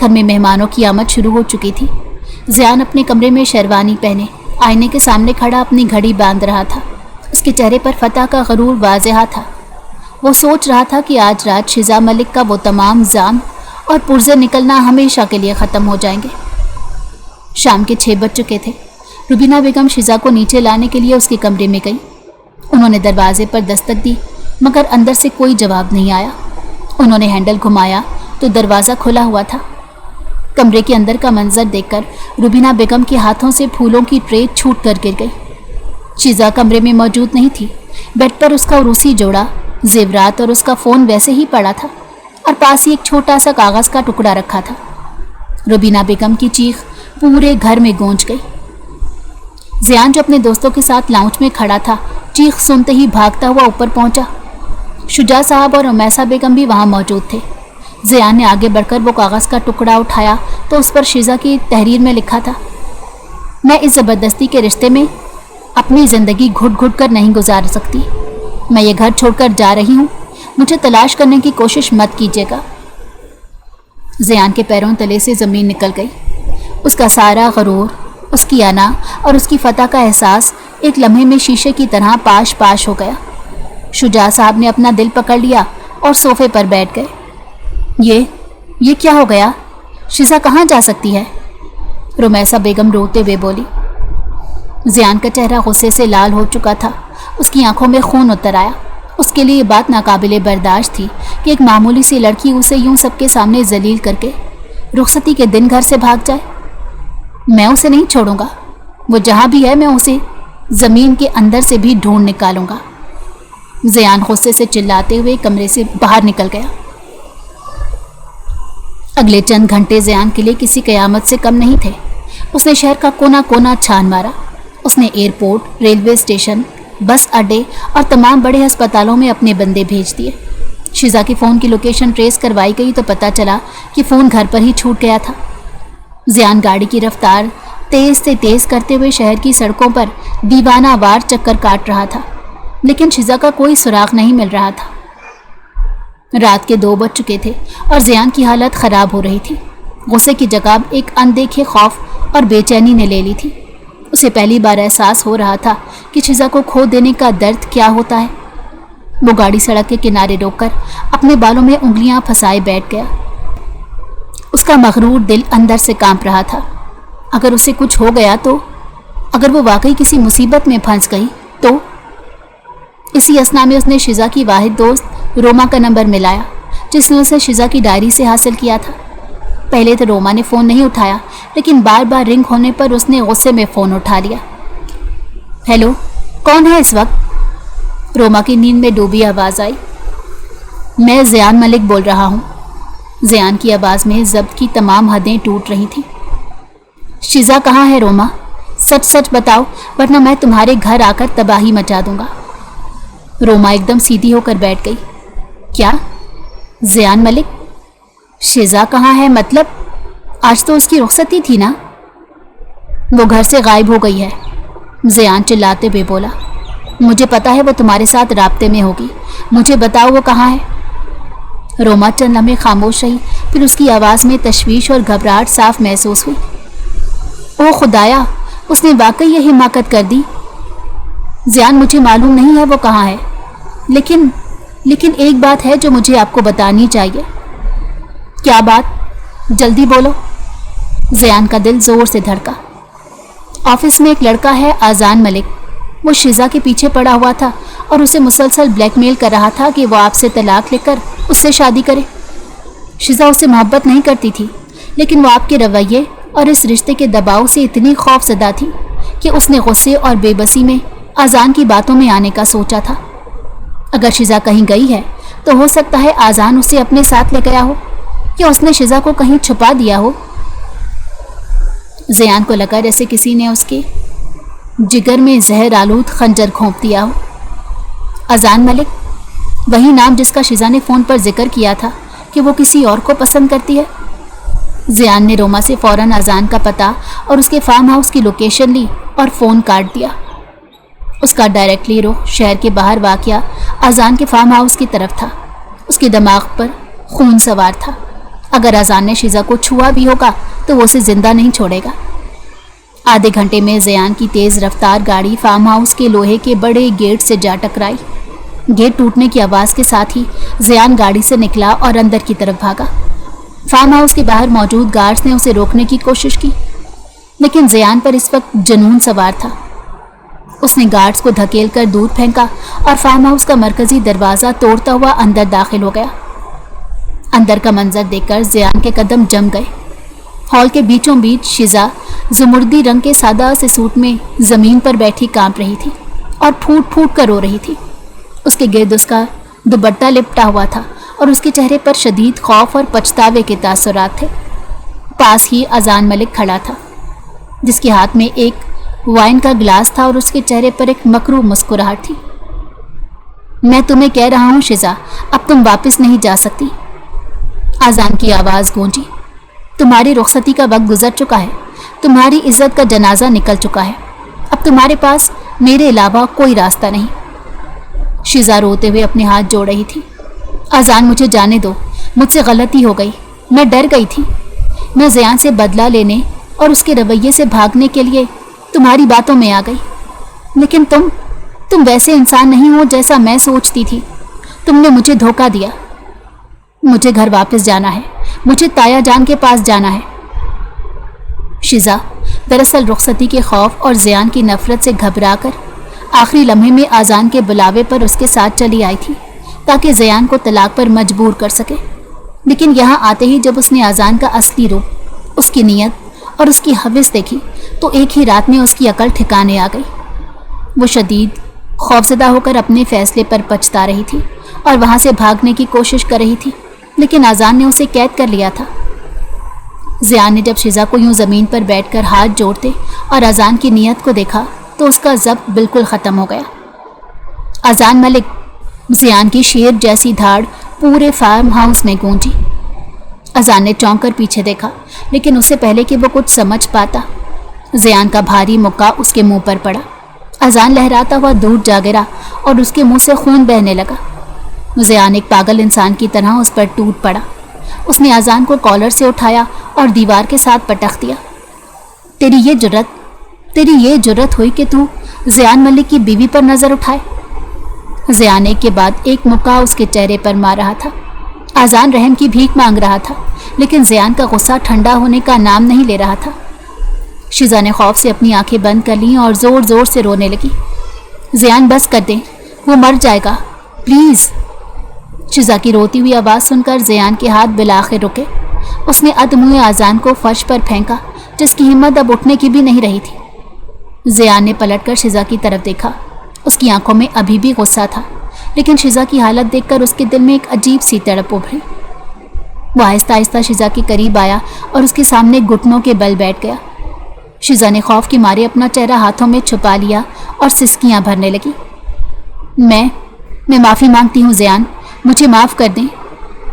گھر میں مہمانوں کی آمد شروع ہو چکی تھی۔ زیان اپنے کمرے میں شیروانی پہنے آئینے کے سامنے کھڑا اپنی گھڑی باندھ رہا تھا۔ اس کے چہرے پر فتح کا غرور واضح تھا۔ وہ سوچ رہا تھا کہ آج رات شزا ملک کا وہ تمام زام اور پرزے نکلنا ہمیشہ کے لیے ختم ہو جائیں گے۔ شام کے 6 بج چکے تھے۔ روبینہ بیگم شزا کو نیچے لانے کے لیے اس کے کمرے میں گئی۔ انہوں نے دروازے پر دستک دی مگر اندر سے کوئی جواب نہیں آیا۔ انہوں نے ہینڈل گھمایا تو دروازہ کھلا ہوا تھا۔ کمرے کے اندر کا منظر دیکھ کر روبینہ بیگم کے ہاتھوں سے پھولوں کی ٹرے چھوٹ کر گر گئی۔ شزا کمرے میں موجود نہیں تھی۔ بیڈ پر اس کا عروسی جوڑا، زیورات اور اس کا فون ویسے ہی پڑا تھا، اور پاس ہی ایک چھوٹا سا کاغذ کا ٹکڑا رکھا تھا۔ روبینہ بیگم کی چیخ پورے گھر میں گونج گئی۔ زیان جو اپنے دوستوں کے ساتھ لاؤنج میں کھڑا تھا، چیخ سنتے ہی بھاگتا ہوا اوپر پہنچا۔ شجاع صاحب اور رمیسہ بیگم بھی وہاں موجود تھے۔ ज़ियान ने आगे बढ़कर वो कागज़ का टुकड़ा उठाया तो उस पर शिजा की तहरीर में लिखा था, मैं इस ज़बरदस्ती के रिश्ते में अपनी ज़िंदगी घुट घुट कर नहीं गुजार सकती। मैं ये घर छोड़कर जा रही हूँ, मुझे तलाश करने की कोशिश मत कीजिएगा। ज़ियान के पैरों तले से ज़मीन निकल गई। उसका सारा गरूर, उसकी अना और उसकी फतह का एहसास एक लम्हे में शीशे की तरह पाश पाश हो गया। शुजा साहब ने अपना दिल पकड़ लिया और सोफे पर बैठ गए। ये क्या हो गया? शिजा कहाँ जा सकती है? रुमैसा बेगम रोते हुए बोली। ज़ियान का चेहरा गुस्से से लाल हो चुका था। उसकी आंखों में खून उतर आया। उसके लिए ये बात नाकाबिले बर्दाश्त थी कि एक मामूली सी लड़की उसे यूं सबके सामने जलील करके रुखसती के दिन घर से भाग जाए। मैं उसे नहीं छोड़ूंगा। वो जहां भी है मैं उसे ज़मीन के अंदर से भी ढूंढ निकालूंगा। ज़ियान गुस्से से चिल्लाते हुए कमरे से बाहर निकल गया। अगले चंद घंटे ज़ियान के लिए किसी क़यामत से कम नहीं थे। उसने शहर का कोना कोना छान मारा। उसने एयरपोर्ट, रेलवे स्टेशन, बस अड्डे और तमाम बड़े अस्पतालों में अपने बंदे भेज दिए। शिजा की फ़ोन की लोकेशन ट्रेस करवाई गई तो पता चला कि फ़ोन घर पर ही छूट गया था। ज़ियान गाड़ी की रफ्तार तेज़ से तेज़ करते हुए शहर की सड़कों पर दीवाना वार चक्कर काट रहा था, लेकिन शिजा का कोई सुराग नहीं मिल रहा था। रात के 2 बज चुके थे और ज़ियान की हालत ख़राब हो रही थी। गुस्से की जगह एक अनदेखे खौफ और बेचैनी ने ले ली थी। उसे पहली बार एहसास हो रहा था कि शिजा को खो देने का दर्द क्या होता है। वो गाड़ी सड़क के किनारे रोककर अपने बालों में उंगलियां फंसाए बैठ गया। उसका मगरूर दिल अंदर से कांप रहा था। अगर उसे कुछ हो गया तो, अगर वो वाकई किसी मुसीबत में फंस गई तो। इसी असना में उसने शिजा की वाहिद दोस्त रोमा का नंबर मिलाया, जिसने उसे शिजा की डायरी से हासिल किया था। पहले तो रोमा ने फ़ोन नहीं उठाया, लेकिन बार बार रिंग होने पर उसने गुस्से में फ़ोन उठा लिया। हेलो, कौन है इस वक्त? रोमा की नींद में डूबी आवाज़ आई। मैं ज़ियान मलिक बोल रहा हूँ। ज़ियान की आवाज़ में ज़ब्त की तमाम हदें टूट रही थीं। शिजा कहाँ है रोमा? सच सच बताओ, वरना मैं तुम्हारे घर आकर तबाही मचा दूंगा। रोमा एकदम सीधी होकर बैठ गई। क्या? ज़ियान मलिक? शिजा कहाँ है मतलब? आज तो उसकी रुखसती थी ना? वो घर से गायब हो गई है। ज़ियान चिल्लाते हुए बोला। मुझे पता है वो तुम्हारे साथ राब्ते में होगी। मुझे बताओ वो कहाँ है? रोमा चंद लम्हे खामोश रही, फिर उसकी आवाज़ में तशवीश और घबराहट साफ महसूस हुई। ओ खुदाया, उसने वाकई ये हिमाकत कर दी। ज़ियान, मुझे मालूम नहीं है वो कहाँ है, लेकिन एक बात है जो मुझे आपको बतानी चाहिए। क्या बात? जल्दी बोलो। ज़ियान का दिल ज़ोर से धड़का। ऑफिस में एक लड़का है आज़ान मलिक। वो शिजा के पीछे पड़ा हुआ था और उसे मुसलसल ब्लैकमेल कर रहा था कि वो आपसे तलाक लेकर उससे शादी करे। शिजा उससे मोहब्बत नहीं करती थी, लेकिन वो आपके रवैये और इस रिश्ते के दबाव से इतनी खौफज़दा थी कि उसने गुस्से और बेबसी में आज़ान की बातों में आने का सोचा था। अगर शिजा कहीं गई है तो हो सकता है आज़ान उसे अपने साथ ले गया हो या उसने शिजा को कहीं छुपा दिया हो। ज़ियान को लगा जैसे किसी ने उसके जिगर में जहर आलूद खंजर घोंप दिया हो। आज़ान मलिक, वही नाम जिसका शिजा ने फ़ोन पर जिक्र किया था कि वो किसी और को पसंद करती है। ज़ियान ने रोमा से फ़ौरन आज़ान का पता और उसके फार्म हाउस की लोकेशन ली और फ़ोन काट दिया। उसका डायरेक्टली रुख शहर के बाहर वाक़या आज़ान के फार्म हाउस की तरफ था। उसके दिमाग पर खून सवार था। अगर आज़ान ने शिजा को छुआ भी होगा तो वो उसे ज़िंदा नहीं छोड़ेगा। आधे घंटे में ज़ियान की तेज़ रफ्तार गाड़ी फार्म हाउस के लोहे के बड़े गेट से जा टकराई। गेट टूटने की आवाज़ के साथ ही ज़ियान गाड़ी से निकला और अंदर की तरफ भागा। फार्म हाउस के बाहर मौजूद गार्ड्स ने उसे रोकने की कोशिश की, लेकिन ज़ियान पर इस वक्त जुनून सवार था। उसने गार्ड्स को धकेल कर दूर फेंका और फार्म हाउस का मरकजी दरवाज़ा तोड़ता हुआ अंदर दाखिल हो गया। अंदर का मंजर देखकर ज़ियान के कदम जम गए। हॉल के बीचों बीच शिजा जुमुर्दी रंग के सादा से सूट में ज़मीन पर बैठी कांप रही थी और फूट फूट कर रो रही थी। उसके गिर्द उसका दुपट्टा लिपटा हुआ था और उसके चेहरे पर शदीद खौफ और पछतावे के तासुरात थे। पास ही आज़ान मलिक खड़ा था, जिसके हाथ में एक वाइन का गिलास था और उसके चेहरे पर एक मकरू मुस्कुराहट थी। मैं तुम्हें कह रहा हूँ शिजा, अब तुम वापस नहीं जा सकती। اذان کی آواز گونجی۔ تمہاری رخصتی کا وقت گزر چکا ہے، تمہاری عزت کا جنازہ نکل چکا ہے، اب تمہارے پاس میرے علاوہ کوئی راستہ نہیں۔ شیزا روتے ہوئے اپنے ہاتھ جوڑ رہی تھی۔ اذان مجھے جانے دو، مجھ سے غلطی ہو گئی، میں ڈر گئی تھی، میں زیان سے بدلہ لینے اور اس کے رویے سے بھاگنے کے لیے تمہاری باتوں میں آ گئی، لیکن تم ویسے انسان نہیں ہو جیسا میں سوچتی تھی، تم نے مجھے دھوکہ دیا۔ مجھے گھر واپس جانا ہے، مجھے تایا جان کے پاس جانا ہے۔ شیزا دراصل رخصتی کے خوف اور زیان کی نفرت سے گھبرا کر آخری لمحے میں اذان کے بلاوے پر اس کے ساتھ چلی آئی تھی تاکہ زیان کو طلاق پر مجبور کر سکے، لیکن یہاں آتے ہی جب اس نے اذان کا اصلی روپ، اس کی نیت اور اس کی حوث دیکھی تو ایک ہی رات میں اس کی عقل ٹھکانے آ گئی۔ وہ شدید خوفزدہ ہو کر اپنے فیصلے پر پچھتا رہی تھی اور وہاں سے بھاگنے کی کوشش کر رہی تھی، لیکن اذان نے اسے قید کر لیا تھا۔ زیان نے جب شیزا کو یوں زمین پر بیٹھ کر ہاتھ جوڑتے اور اذان کی نیت کو دیکھا تو اس کا ضبط بالکل ختم ہو گیا۔ اذان ملک، زیان کی شیر جیسی دھاڑ پورے فارم ہاؤس میں گونجی۔ اذان نے چونک کر پیچھے دیکھا، لیکن اس سے پہلے کہ وہ کچھ سمجھ پاتا زیان کا بھاری مکہ اس کے منہ پر پڑا۔ اذان لہراتا ہوا دور جا گرا اور اس کے منہ سے خون بہنے لگا۔ زیان ایک پاگل انسان کی طرح اس پر ٹوٹ پڑا۔ اس نے اذان کو کالر سے اٹھایا اور دیوار کے ساتھ پٹخ دیا۔ تیری یہ جرت ہوئی کہ تو زیان ملک کی بیوی پر نظر اٹھائے؟ زیان ایک کے بعد ایک مکہ اس کے چہرے پر مار رہا تھا۔ اذان رحم کی بھیک مانگ رہا تھا، لیکن زیان کا غصہ ٹھنڈا ہونے کا نام نہیں لے رہا تھا۔ شیزا نے خوف سے اپنی آنکھیں بند کر لیں اور زور زور سے رونے لگی۔ زیان بس کر دیں، وہ مر جائے گا، پلیز۔ شیزا کی روتی ہوئی آواز سن کر زیان کے ہاتھ بالآخر رکے۔ اس نے ادموئے اذان کو فرش پر پھینکا، جس کی ہمت اب اٹھنے کی بھی نہیں رہی تھی۔ زیان نے پلٹ کر شیزا کی طرف دیکھا۔ اس کی آنکھوں میں ابھی بھی غصہ تھا، لیکن شیزا کی حالت دیکھ کر اس کے دل میں ایک عجیب سی تڑپ ابھری۔ وہ آہستہ آہستہ شیزا کے قریب آیا اور اس کے سامنے گھٹنوں کے بل بیٹھ گیا۔ شیزا نے خوف کے مارے اپنا چہرہ ہاتھوں میں چھپا لیا اور سسکیاں بھرنے لگی۔ میں معافی مانگتی ہوں زیان، مجھے معاف کر دیں،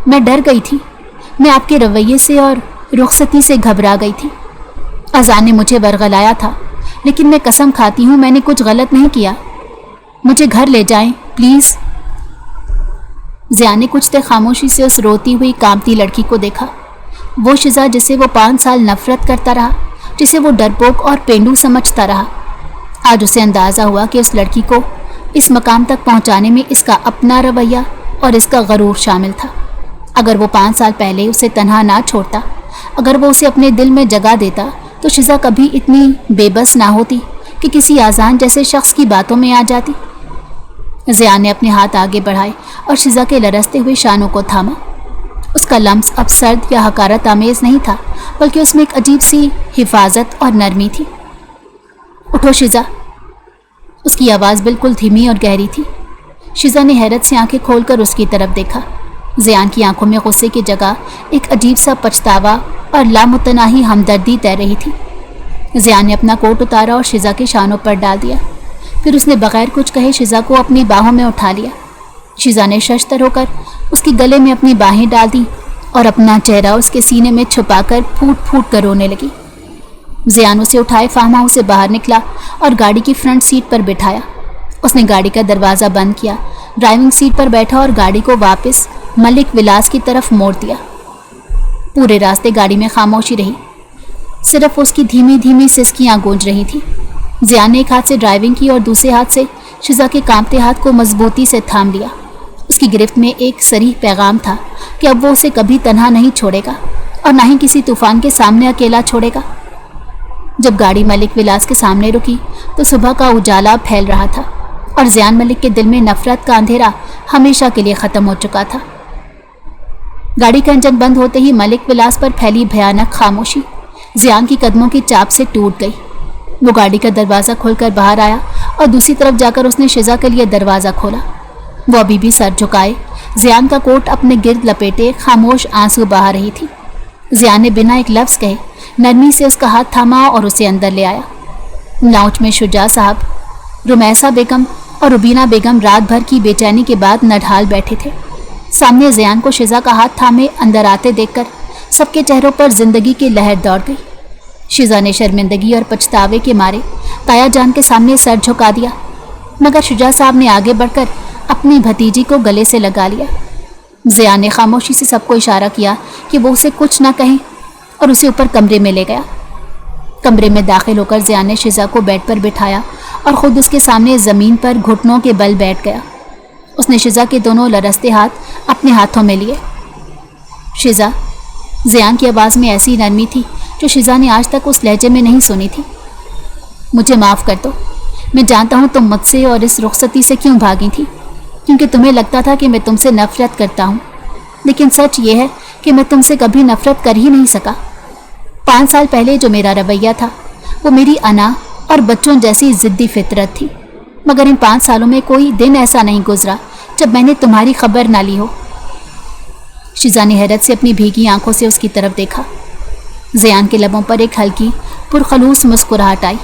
میں ڈر گئی تھی، میں آپ کے رویے سے اور رخصتی سے گھبرا گئی تھی۔ اذان نے مجھے ورغلایا تھا، لیکن میں قسم کھاتی ہوں میں نے کچھ غلط نہیں کیا، مجھے گھر لے جائیں پلیز۔ زیان نے کچھ دیر خاموشی سے اس روتی ہوئی کانپتی لڑکی کو دیکھا۔ وہ شیزا جسے وہ 5 سال نفرت کرتا رہا، جسے وہ ڈرپوک اور پینڈو سمجھتا رہا، آج اسے اندازہ ہوا کہ اس لڑکی کو اس مقام تک پہنچانے میں اس کا اپنا رویہ اور اس کا غرور شامل تھا۔ اگر وہ 5 سال پہلے اسے تنہا نہ چھوڑتا، اگر وہ اسے اپنے دل میں جگہ دیتا، تو شیزا کبھی اتنی بے بس نہ ہوتی کہ کسی اذان جیسے شخص کی باتوں میں آ جاتی۔ زیان نے اپنے ہاتھ آگے بڑھائے اور شیزا کے لرزتے ہوئے شانوں کو تھاما۔ اس کا لمس اب سرد یا حقارت آمیز نہیں تھا، بلکہ اس میں ایک عجیب سی حفاظت اور نرمی تھی۔ اٹھو شیزا، اس کی آواز بالکل دھیمی اور گہری تھی۔ شیزا نے حیرت سے آنکھیں کھول کر اس کی طرف دیکھا۔ زیان کی آنکھوں میں غصے کی جگہ ایک عجیب سا پچھتاوا اور لامتناہی ہمدردی تیر رہی تھی۔ زیان نے اپنا کوٹ اتارا اور شیزا کے شانوں پر ڈال دیا، پھر اس نے بغیر کچھ کہے شیزا کو اپنی باہوں میں اٹھا لیا۔ شیزا نے ششدر ہو کر اس کے گلے میں اپنی باہیں ڈال دیں اور اپنا چہرہ اس کے سینے میں چھپا کر پھوٹ پھوٹ کر رونے لگی۔ زیان اسے اٹھائے فارم ہاؤس سے باہر نکلا اور گاڑی کی فرنٹ سیٹ پر بٹھایا۔ اس نے گاڑی کا دروازہ بند کیا، ڈرائیونگ سیٹ پر بیٹھا اور گاڑی کو واپس ملک ولاس کی طرف موڑ دیا۔ پورے راستے گاڑی میں خاموشی رہی، صرف اس کی دھیمی دھیمی سسکیاں گونج رہی تھیں۔ زیان نے ایک ہاتھ سے ڈرائیونگ کی اور دوسرے ہاتھ سے شیزا کے کانپتے ہاتھ کو مضبوطی سے تھام لیا۔ اس کی گرفت میں ایک صریح پیغام تھا کہ اب وہ اسے کبھی تنہا نہیں چھوڑے گا اور نہ ہی کسی طوفان کے سامنے اکیلا چھوڑے گا۔ جب گاڑی ملک ولاس کے سامنے رکی تو صبح کا اجالا پھیل رہا تھا اور زیان ملک کے دل میں نفرت کا اندھیرا ہمیشہ کے لیے ختم ہو چکا تھا۔ گاڑی کا انجن بند ہوتے ہی ملک ولاس پر پھیلی بھیانک خاموشی زیان کی قدموں کی چاپ سے ٹوٹ گئی۔ وہ گاڑی کا دروازہ کھول کر باہر آیا اور دوسری طرف جا کر اس نے شیزا کے لیے دروازہ کھولا۔ وہ ابھی بھی سر جھکائے زیان کا کوٹ اپنے گرد لپیٹے خاموش آنسو بہا رہی تھی۔ زیان نے بنا ایک لفظ کہے نرمی سے اس کا ہاتھ تھاما اور اسے اندر لے آیا۔ لاؤنج میں شجاع صاحب، رمیسہ بیگم اور ربینہ بیگم رات بھر کی بے چینی کے بعد نڈھال بیٹھے تھے۔ सामने ज़ियान को शिजा का हाथ थामे अंदर आते देखकर सबके चेहरों पर जिंदगी की लहर दौड़ गई। शिजा ने शर्मिंदगी और पछतावे के मारे ताया जान के सामने सर झुका दिया, मगर शुजा साहब ने आगे बढ़कर अपनी भतीजी को गले से लगा लिया। ज़ियान ने खामोशी से सबको इशारा किया कि वो उसे कुछ ना कहें और उसे ऊपर कमरे में ले गया। कमरे में दाखिल होकर ज़ियान ने शिजा को बेड पर बिठाया और ख़ुद उसके सामने ज़मीन पर घुटनों के बल बैठ गया। उसने शिजा के दोनों लरसते हाथ अपने हाथों में लिए। शिजा, ज़ियान की आवाज़ में ऐसी नरमी थी जो शिजा ने आज तक उस लहजे में नहीं सुनी थी। मुझे माफ़ कर दो, मैं जानता हूँ तुम मुझसे और इस रुखसती से क्यों भागी थी, क्योंकि तुम्हें लगता था कि मैं तुमसे नफ़रत करता हूँ, लेकिन सच ये है कि मैं तुमसे कभी नफ़रत कर ही नहीं सका। 5 साल पहले जो मेरा रवैया था वो मेरी अना और बच्चों जैसी ज़िद्दी फितरत थी, मगर इन 5 सालों में कोई दिन ऐसा नहीं गुजरा जब मैंने तुम्हारी खबर ना ली हो। शिजा ने हैरत से अपनी भीगी आंखों से उसकी तरफ देखा। ज़ियान के लबों पर एक हल्की पुरखलूस मुस्कुराहट आई।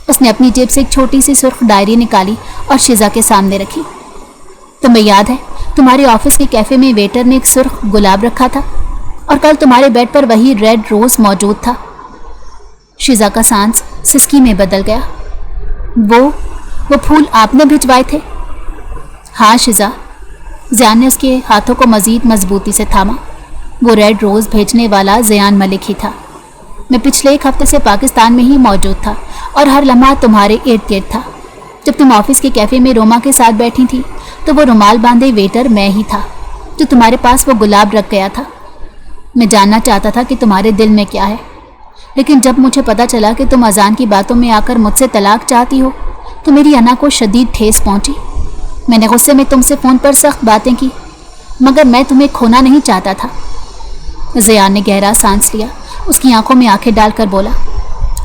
उसने अपनी जेब से एक छोटी सी सुर्ख डायरी निकाली और शिजा के सामने रखी। तुम्हें याद है, तुम्हारे ऑफिस के कैफ़े में वेटर ने एक सुर्ख गुलाब रखा था और कल तुम्हारे बेड पर वही रेड रोज़ मौजूद था। शिजा का सांस सिसकी में बदल गया। वो फूल आपने भिजवाए थे? हाँ शिजा। ज़ियान ने उसके हाथों को मज़ीद मजबूती से थामा। वो रेड रोज़ भेजने वाला ज़ियान मलिक ही था। मैं पिछले 1 हफ्ते से पाकिस्तान में ही मौजूद था और हर लम्हा तुम्हारे इर्द गिर्द था। जब तुम ऑफिस के कैफ़े में रोमा के साथ बैठी थी तो वो रुमाल बांधे वेटर मैं ही था जो तुम्हारे पास वो गुलाब रख गया था। मैं जानना चाहता था कि तुम्हारे दिल में क्या है, लेकिन जब मुझे पता चला कि तुम अजान की बातों में आकर मुझसे तलाक चाहती हो तो मेरी अना को शदीद ठेस पहुंची। मैंने गुस्से में तुमसे फ़ोन पर सख्त बातें की, मगर मैं तुम्हें खोना नहीं चाहता था। ज़ियान ने गहरा सांस लिया। उसकी आंखों में आंखें डालकर बोला,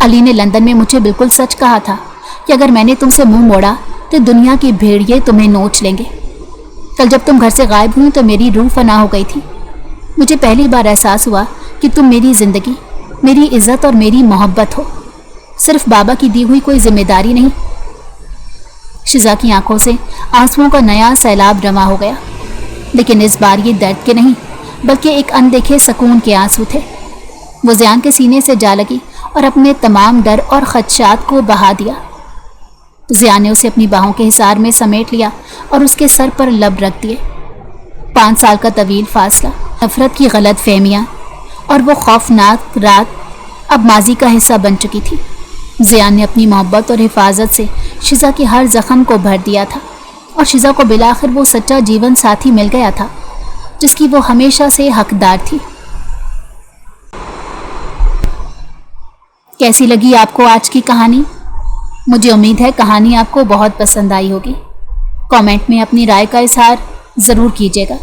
अली ने लंदन में मुझे बिल्कुल सच कहा था कि अगर मैंने तुमसे मुंह मोड़ा तो दुनिया की भेड़िए तुम्हें नोच लेंगे। कल जब तुम घर से गायब हुई तो मेरी रूह फना हो गई थी। मुझे पहली बार एहसास हुआ कि तुम मेरी ज़िंदगी, मेरी इज़्ज़त और मेरी मोहब्बत हो, सिर्फ बाबा की दी हुई कोई जिम्मेदारी नहीं। शिजा की आंखों से आंसुओं का नया सैलाब रवा हो गया, लेकिन इस बार ये दर्द के नहीं बल्कि एक अनदेखे सुकून के आंसू थे। वो ज़ियान के सीने से जा लगी और अपने तमाम डर और खदशात को बहा दिया। ज़ियान ने उसे अपनी बाहों के हिसार में समेट लिया और उसके सर पर लब रख दिए। 5 साल का तवील फासला, नफरत की गलत फहमियाँ और वो खौफनाक रात अब माजी का हिस्सा बन चुकी थी। ज़ियान ने अपनी मोहब्बत और हिफाजत से शिजा के हर ज़ख्म को भर दिया था और शिजा को बिलाखिर वो सच्चा जीवन साथी मिल गया था जिसकी वो हमेशा से हकदार थी। कैसी लगी आपको आज की कहानी? मुझे उम्मीद है कहानी आपको बहुत पसंद आई होगी। कमेंट में अपनी राय का इजहार ज़रूर कीजिएगा।